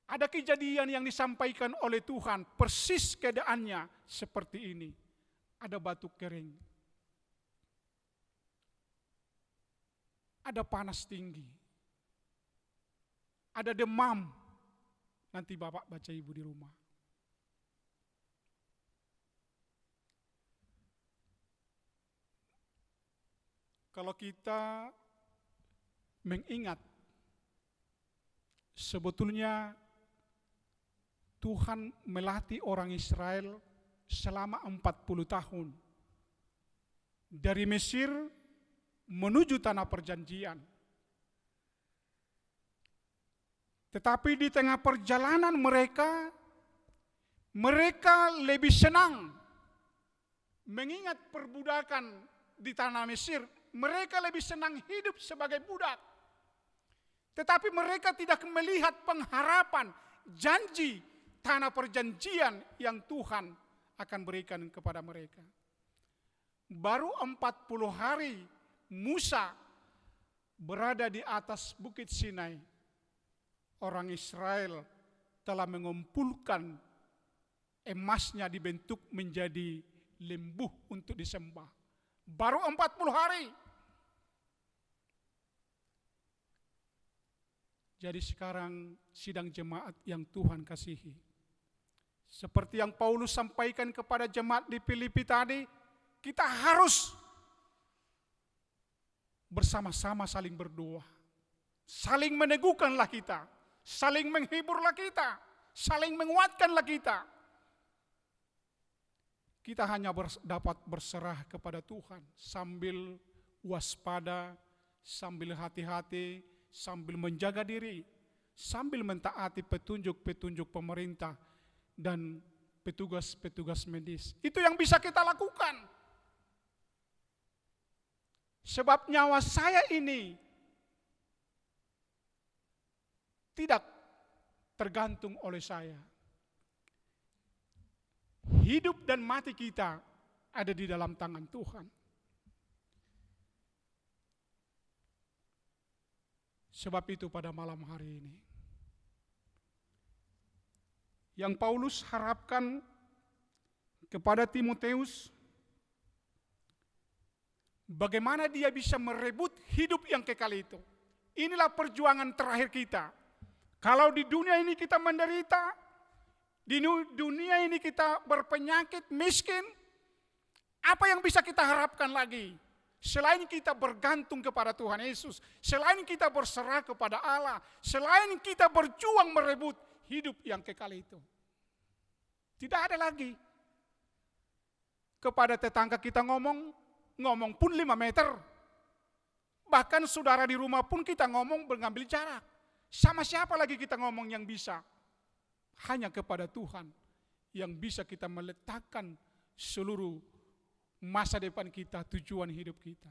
ada kejadian yang disampaikan oleh Tuhan, persis keadaannya seperti ini. Ada batuk kering, ada panas tinggi, ada demam. Nanti Bapak baca Ibu di rumah. Kalau kita mengingat, sebetulnya Tuhan melatih orang Israel selama 40 tahun. Dari Mesir menuju tanah perjanjian. Tetapi di tengah perjalanan mereka lebih senang mengingat perbudakan di tanah Mesir. Mereka lebih senang hidup sebagai budak. Tetapi mereka tidak melihat pengharapan, janji tanah perjanjian yang Tuhan akan berikan kepada mereka. Baru 40 hari Musa berada di atas bukit Sinai. Orang Israel telah mengumpulkan emasnya dibentuk menjadi lembu untuk disembah. Baru 40 hari. Jadi sekarang sidang jemaat yang Tuhan kasihi. Seperti yang Paulus sampaikan kepada jemaat di Filipi tadi, kita harus bersama-sama saling berdoa. Saling meneguhkanlah kita, saling menghiburlah kita, saling menguatkanlah kita. Kita hanya dapat berserah kepada Tuhan sambil waspada, sambil hati-hati, sambil menjaga diri, sambil mentaati petunjuk-petunjuk pemerintah dan petugas-petugas medis. Itu yang bisa kita lakukan. Sebab nyawa saya ini tidak tergantung oleh saya. Hidup dan mati kita ada di dalam tangan Tuhan. Sebab itu pada malam hari ini, yang Paulus harapkan kepada Timotius, bagaimana dia bisa merebut hidup yang kekal itu. Inilah perjuangan terakhir kita. Kalau di dunia ini kita menderita, di dunia ini kita berpenyakit, miskin, apa yang bisa kita harapkan lagi? Selain kita bergantung kepada Tuhan Yesus, selain kita berserah kepada Allah, selain kita berjuang merebut hidup yang kekal itu. Tidak ada lagi. Kepada tetangga kita ngomong pun 5 meter. Bahkan saudara di rumah pun kita ngomong mengambil jarak. Sama siapa lagi kita ngomong yang bisa? Hanya kepada Tuhan yang bisa kita meletakkan seluruh masa depan kita, tujuan hidup kita.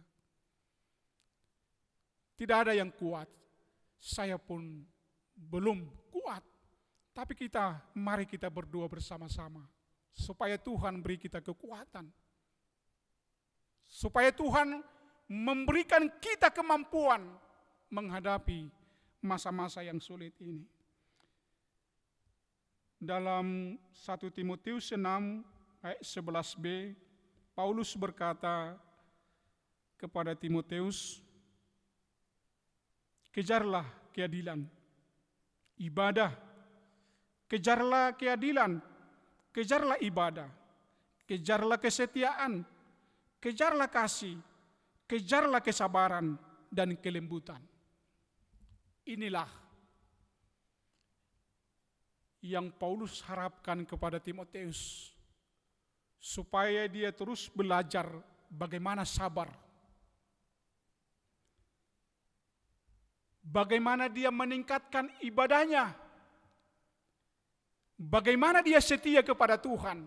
Tidak ada yang kuat. Saya pun belum kuat. Tapi mari kita berdoa bersama-sama. Supaya Tuhan beri kita kekuatan. Supaya Tuhan memberikan kita kemampuan menghadapi masa-masa yang sulit ini. Dalam 1 Timotius 6 ayat 11b, Paulus berkata kepada Timotius, kejarlah keadilan. Ibadah, kejarlah keadilan, kejarlah ibadah, kejarlah kesetiaan, kejarlah kasih, kejarlah kesabaran dan kelembutan. Inilah yang Paulus harapkan kepada Timotius, supaya dia terus belajar bagaimana sabar, bagaimana dia meningkatkan ibadahnya, bagaimana dia setia kepada Tuhan.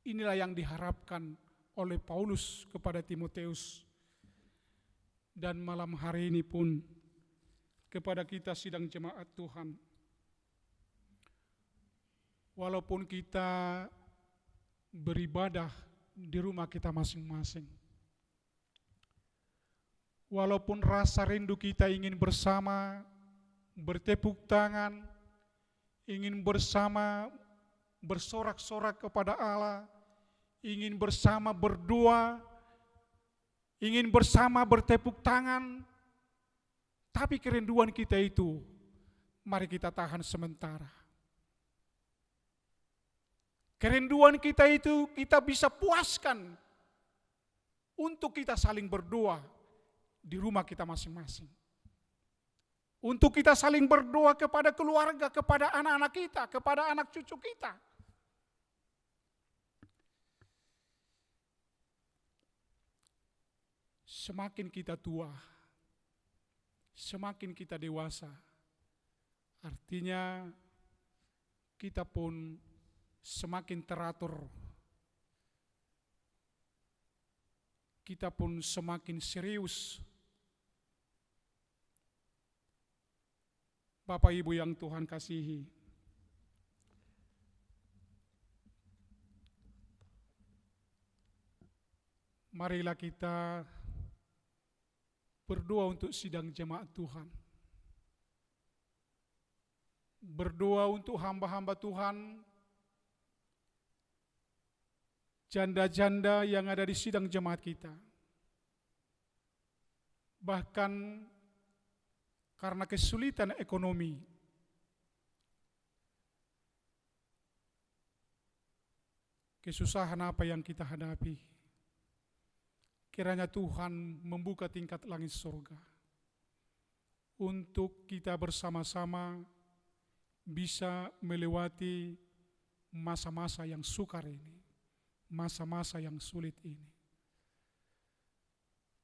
Inilah yang diharapkan oleh Paulus kepada Timotius. Dan malam hari ini pun kepada kita sidang jemaat Tuhan. Walaupun kita beribadah di rumah kita masing-masing, walaupun rasa rindu kita ingin bersama, bertepuk tangan, ingin bersama bersorak-sorak kepada Allah, ingin bersama berdoa, ingin bersama bertepuk tangan, tapi kerinduan kita itu mari kita tahan sementara. Kerinduan kita itu kita bisa puaskan untuk kita saling berdoa di rumah kita masing-masing. Untuk kita saling berdoa kepada keluarga, kepada anak-anak kita, kepada anak cucu kita. Semakin kita tua, semakin kita dewasa, artinya kita pun semakin teratur, kita pun semakin serius. Bapak Ibu yang Tuhan kasihi, marilah kita berdoa untuk sidang jemaat Tuhan. Berdoa untuk hamba-hamba Tuhan, janda-janda yang ada di sidang jemaat kita. Bahkan karena kesulitan ekonomi, kesusahan apa yang kita hadapi, kiranya Tuhan membuka tingkat langit surga untuk kita bersama-sama bisa melewati masa-masa yang sukar ini, masa-masa yang sulit ini.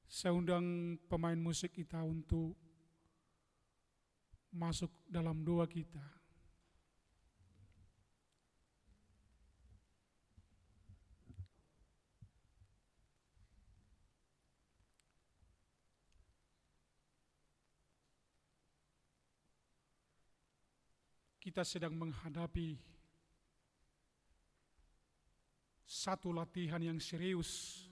Saya undang pemain musik kita untuk masuk dalam doa kita. Kita sedang menghadapi satu latihan yang serius.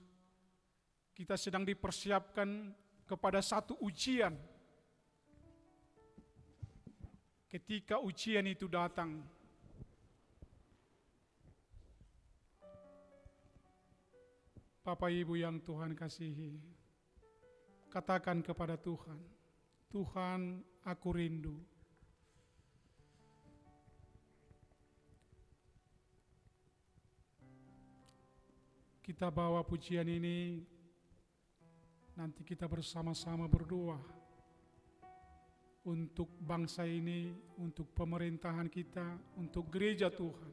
Kita sedang dipersiapkan kepada satu ujian. Ketika ujian itu datang, Bapak Ibu yang Tuhan kasihi, katakan kepada Tuhan, Tuhan, aku rindu. Kita bawa pujian ini, nanti kita bersama-sama berdoa untuk bangsa ini, untuk pemerintahan kita, untuk gereja Tuhan.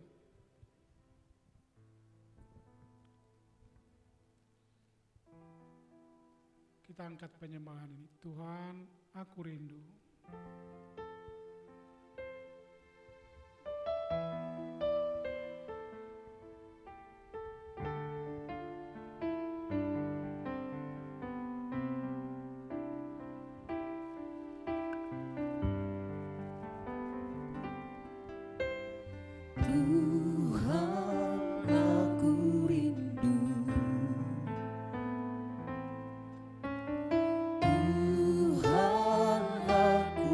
Kita angkat penyembahan ini. Tuhan, aku rindu. Tuhan, aku rindu. Tuhan, aku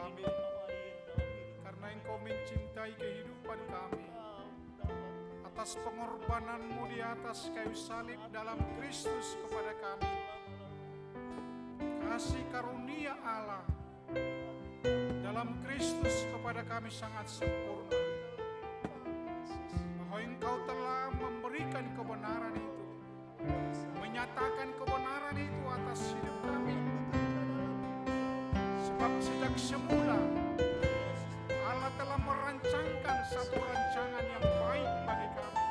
kami, karena Engkau mencintai kehidupan kami. Atas pengorbanan-Mu di atas kayu salib dalam Kristus kepada kami, kasih karunia Allah dalam Kristus kepada kami sangat sempurna, bahwa Engkau telah memberikan kebenaran itu, menyatakan kebenaran itu atas hidup kami. Sebab sejak semula Allah telah merancangkan satu rancangan yang baik bagi kami,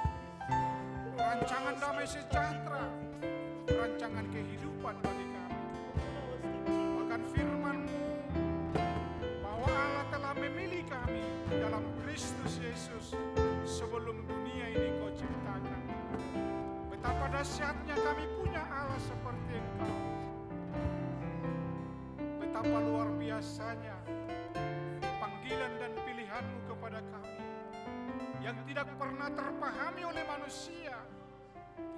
rancangan damai sejahtera, rancangan kehidupan bagi kami. Bahkan firman-Mu bahwa Allah telah memilih kami dalam Kristus Yesus sebelum dunia ini Kau ciptakan. Betapa dahsyatnya kami punya Allah seperti Engkau. Betapa luar biasanya panggilan dan pilihan-Mu kepada kami yang tidak pernah terpahami oleh manusia,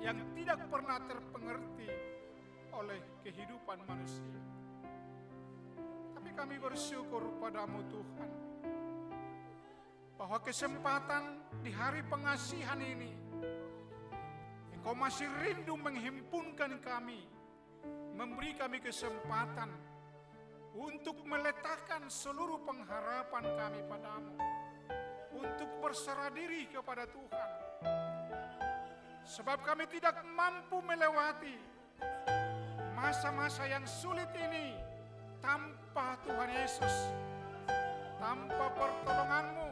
yang tidak pernah terpengerti oleh kehidupan manusia. Tapi kami bersyukur padamu Tuhan, bahwa kesempatan di hari pengasihan ini Engkau masih rindu menghimpunkan kami, memberi kami kesempatan untuk meletakkan seluruh pengharapan kami padamu, untuk berserah diri kepada Tuhan. Sebab kami tidak mampu melewati masa-masa yang sulit ini tanpa Tuhan Yesus, tanpa pertolongan-Mu,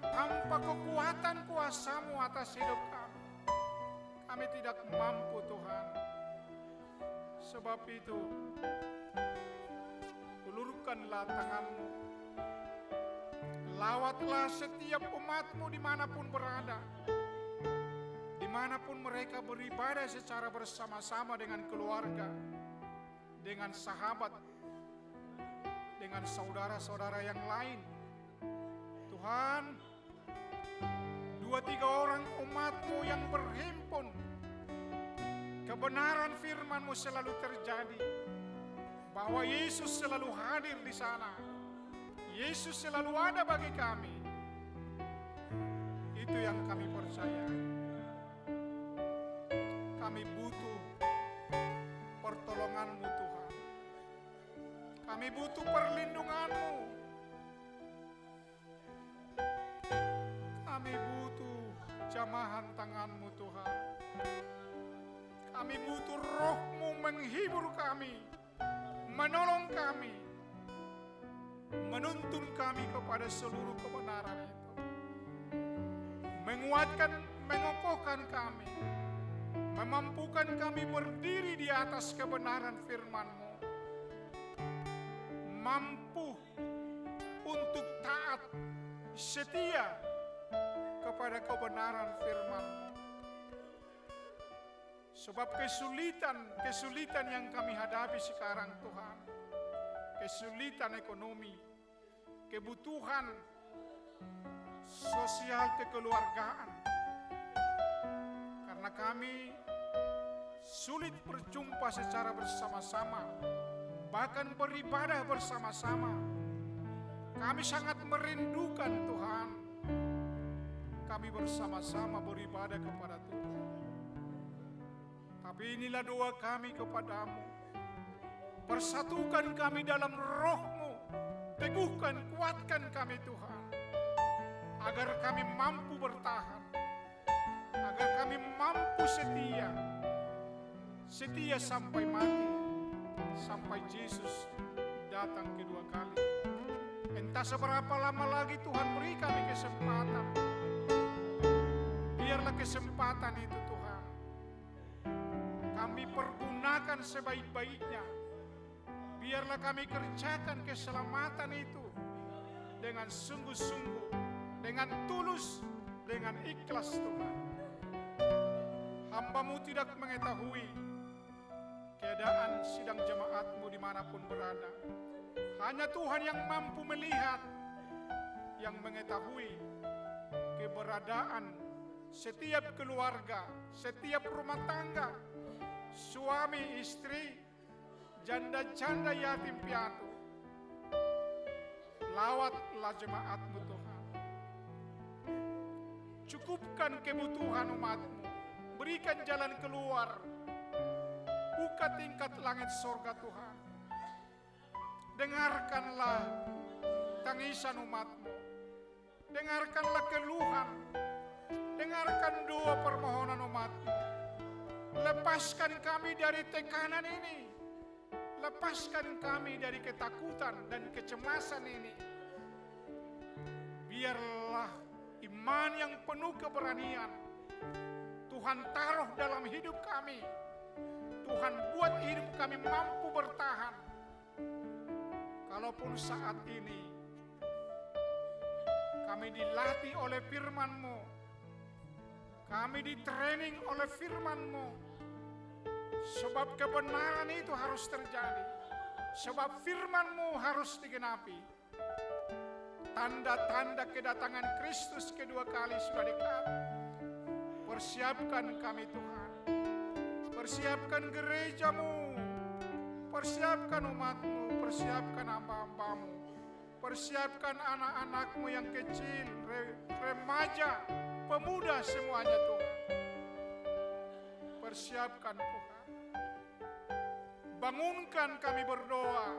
tanpa kekuatan kuasa-Mu atas hidup kami. Kami tidak mampu Tuhan. Sebab itu, ulurkanlah tangan-Mu, lawatlah setiap umat-Mu dimanapun berada, dimanapun mereka beribadah secara bersama-sama dengan keluarga, dengan sahabat, dengan saudara-saudara yang lain. Tuhan, 2-3 orang umat-Mu yang berhimpun, kebenaran firman-Mu selalu terjadi, bahwa Yesus selalu hadir di sana, Yesus selalu ada bagi kami. Itu yang kami percaya. Kami butuh pertolongan-Mu Tuhan. Kami butuh perlindungan-Mu. Kami butuh jamahan tangan-Mu Tuhan. Kami butuh Roh-Mu menghibur kami, menolong kami, menuntun kami kepada seluruh kebenaran itu, menguatkan, mengokohkan kami, memampukan kami berdiri di atas kebenaran firman-Mu, mampu untuk taat, setia kepada kebenaran firman-Mu. Sebab kesulitan yang kami hadapi sekarang Tuhan, kesulitan ekonomi, kebutuhan sosial kekeluargaan, karena kami sulit berjumpa secara bersama-sama, bahkan beribadah bersama-sama. Kami sangat merindukan Tuhan, kami bersama-sama beribadah kepada Tuhan. Tapi inilah doa kami kepadamu, persatukan kami dalam Roh-Mu, teguhkan, kuatkan kami Tuhan, agar kami mampu bertahan, agar kami mampu setia sampai mati, sampai Yesus datang kedua kali. Entah seberapa lama lagi Tuhan beri kami kesempatan, biarlah kesempatan itu Tuhan kami pergunakan sebaik-baiknya. Biarlah kami kerjakan keselamatan itu dengan sungguh-sungguh, dengan tulus, dengan ikhlas Tuhan. Hamba-Mu tidak mengetahui keadaan sidang jemaat-Mu dimanapun berada. Hanya Tuhan yang mampu melihat, yang mengetahui keberadaan setiap keluarga, setiap rumah tangga, suami, istri, janda-janda yatim piatu. lawatlah jemaat-Mu Tuhan. Cukupkan kebutuhan umat-Mu, berikan jalan keluar, buka tingkat langit sorga Tuhan. Dengarkanlah tangisan umat-Mu, dengarkanlah keluhan, dengarkan doa permohonan umat-Mu. Lepaskan kami dari tekanan ini, lepaskan kami dari ketakutan dan kecemasan ini. Biarlah iman yang penuh keberanian Tuhan taruh dalam hidup kami. Tuhan buat hidup kami mampu bertahan. Kalaupun saat ini kami dilatih oleh firman-Mu, kami di-training oleh firman-Mu, sebab kebenaran itu harus terjadi, sebab firman-Mu harus digenapi. Tanda-tanda kedatangan Kristus kedua kali sudah dekat. Persiapkan kami Tuhan, persiapkan gereja-Mu, persiapkan umat-Mu, persiapkan hamba-hamba-Mu, persiapkan anak-anak-Mu yang kecil, remaja, pemuda semuanya Tuhan. Persiapkan Tuhan. Bangunkan kami berdoa,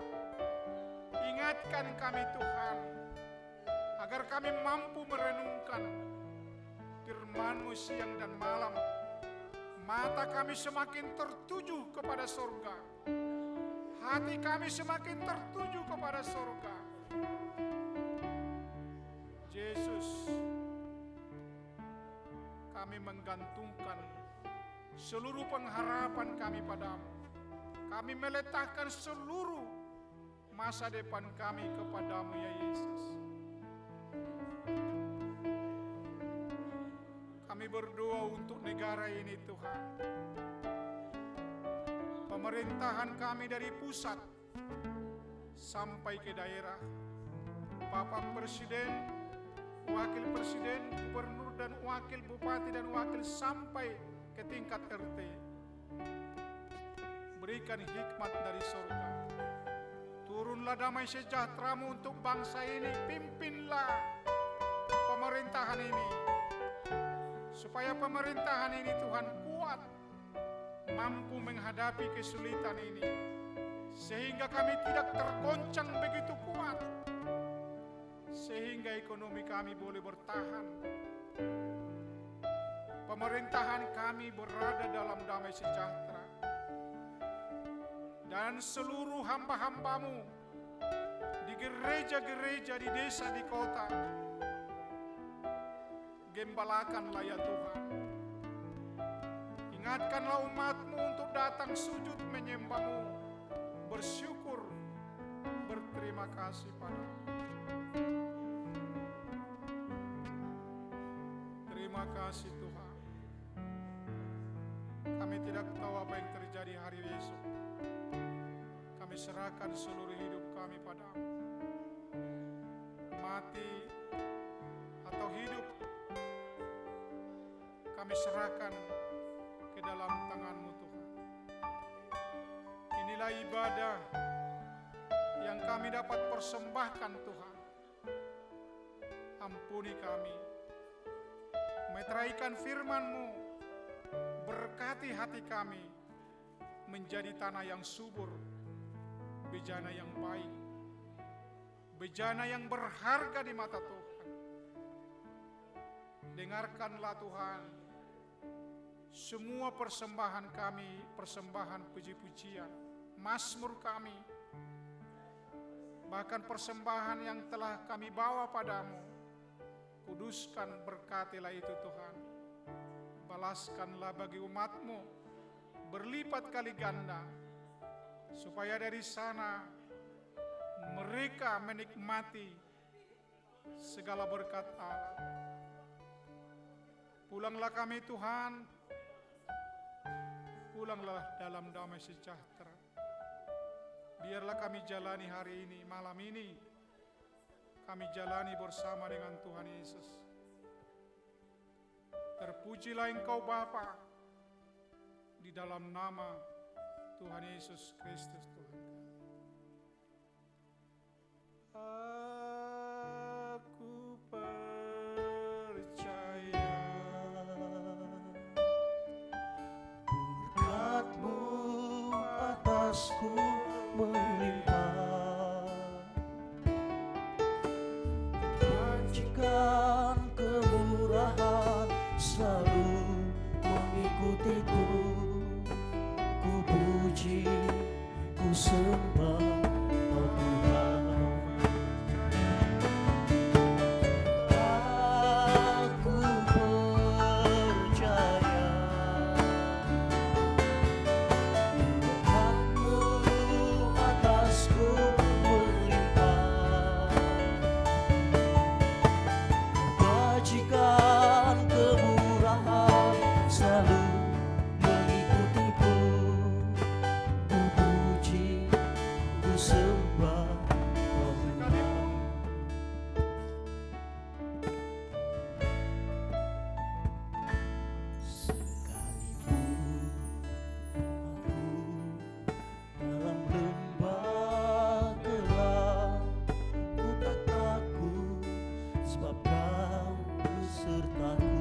ingatkan kami Tuhan, agar kami mampu merenungkan firman-Mu siang dan malam. Mata kami semakin tertuju kepada surga, hati kami semakin tertuju kepada surga. Yesus, kami menggantungkan seluruh pengharapan kami padamu. Kami meletakkan seluruh masa depan kami kepadamu ya Yesus. Kami berdoa untuk negara ini Tuhan. Pemerintahan kami dari pusat sampai ke daerah, Bapak Presiden, Wakil Presiden, Gubernur dan Wakil Bupati dan Wakil sampai ke tingkat RT. Berikan hikmat dari surga. Turunlah damai sejahtera-Mu untuk bangsa ini. Pimpinlah pemerintahan ini, supaya pemerintahan ini Tuhan kuat, mampu menghadapi kesulitan ini, sehingga kami tidak tergoncang begitu kuat, sehingga ekonomi kami boleh bertahan. Pemerintahan kami berada dalam damai sejahtera. Dan seluruh hamba-hamba-Mu di gereja-gereja, di desa, di kota, gembalakanlah ya Tuhan. Ingatkanlah umat-Mu untuk datang sujud menyembah-Mu, bersyukur, berterima kasih padamu. Terima kasih Tuhan. Kami tidak tahu apa yang terjadi hari esok. Kami serahkan seluruh hidup kami padamu. Mati atau hidup, kami serahkan ke dalam tangan-Mu Tuhan. Inilah ibadah yang kami dapat persembahkan Tuhan. Ampuni kami, meteraikan firman-Mu, berkati hati kami menjadi tanah yang subur, bejana yang baik, bejana yang berharga di mata Tuhan. Dengarkanlah Tuhan semua persembahan kami, persembahan puji-pujian, mazmur kami, bahkan persembahan yang telah kami bawa padamu. Kuduskan, berkatilah itu Tuhan. Balaskanlah bagi umat-Mu berlipat kali ganda, supaya dari sana mereka menikmati segala berkat Allah. Pulanglah kami Tuhan, pulanglah dalam damai sejahtera. Biarlah kami jalani hari ini, malam ini, kami jalani bersama dengan Tuhan Yesus. Terpujilah Engkau Bapa, di dalam nama Tuhan Yesus Kristus Tuhan. atasku melimpah. Majikan kemurahan selalu mengikutiku. Ku puji, ku sembah oh Tuhan. Aku percaya Tuhanmu atasku melimpah. Bajikan kemurahan selalu mengikutiku. Ku puji, ku sembah oh Tuhan. Sekalipun aku dalam lembah gelap, ku tak takut sebab Kau besertaku.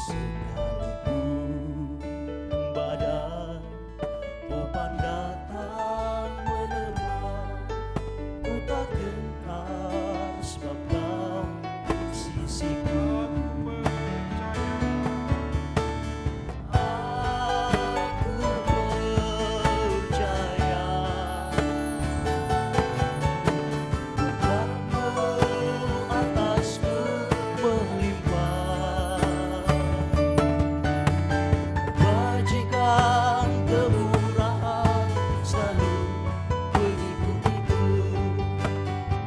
Sekalipun badai topan datang menerpa, ku tak gentar sebab Kau di sisiku. Aku percaya Tuhanmu atasku melimpah. Bajikan kemurahan selalu mengikutiku.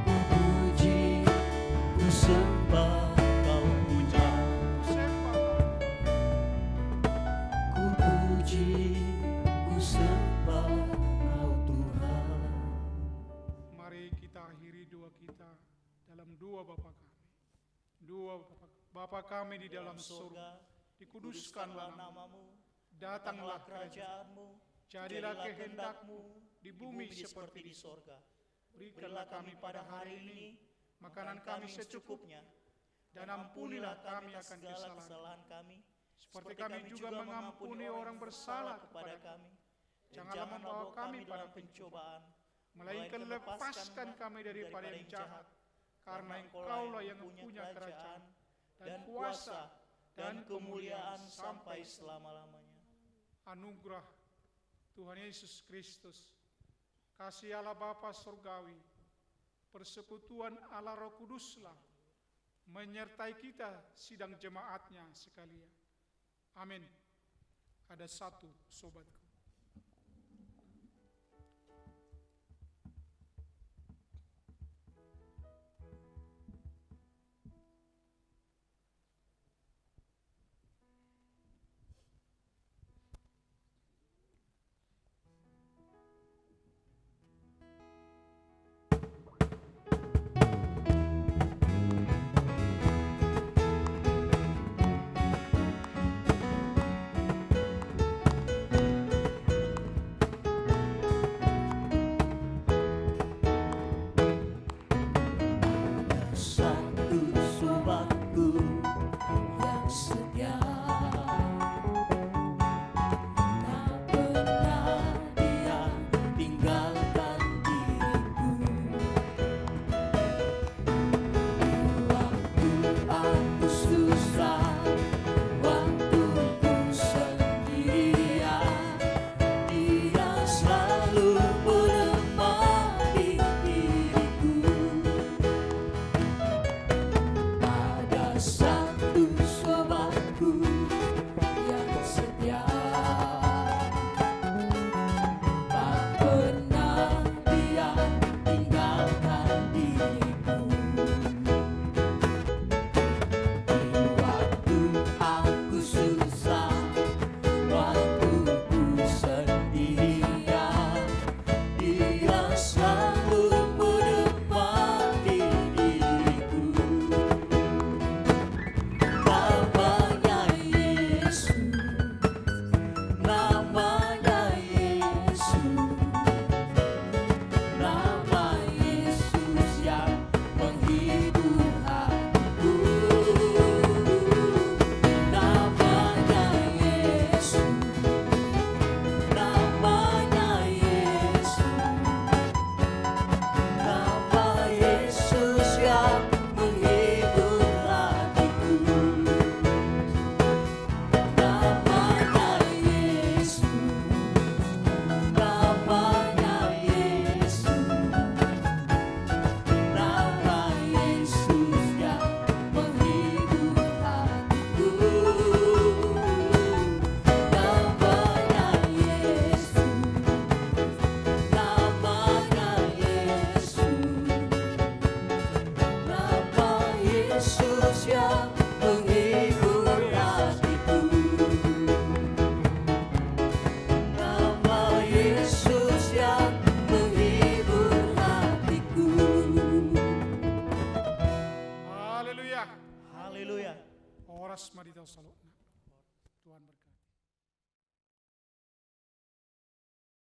Ku puji, ku sembah Kau Tuhan. Ku puji, ku sembah Kau Tuhan. Mari kita akhiri doa kita dalam doa Bapa kami. Doa Bapa kami di dalam surga, dikuduskanlah namamu, datanglah kerajaanmu, jadilah kehendak-Mu di bumi seperti di sorga. Berikanlah kami pada hari ini makanan kami secukupnya, dan ampunilah kami akan kesalahan kami, seperti kami juga mengampuni orang bersalah kepada kami. Janganlah membawa kami pada pencobaan, melainkan lepaskan kami daripada yang jahat, karena Engkaulah yang mempunyai kerajaan dan kuasa dan kemuliaan sampai selama-lamanya. Anugerah Tuhan Yesus Kristus, kasih Allah Bapa Surgawi, persekutuan Allah Roh Kuduslah menyertai kita sidang jemaatnya sekalian. Amin. Ada satu sobatku. Satu sobatku yang setia, tak pernah dia tinggalkan diriku. Waktu aku susah, waktu ku sendirian, dia selalu menemani diriku. Haleluya. Oras maditaw salona. Tuhan berkati.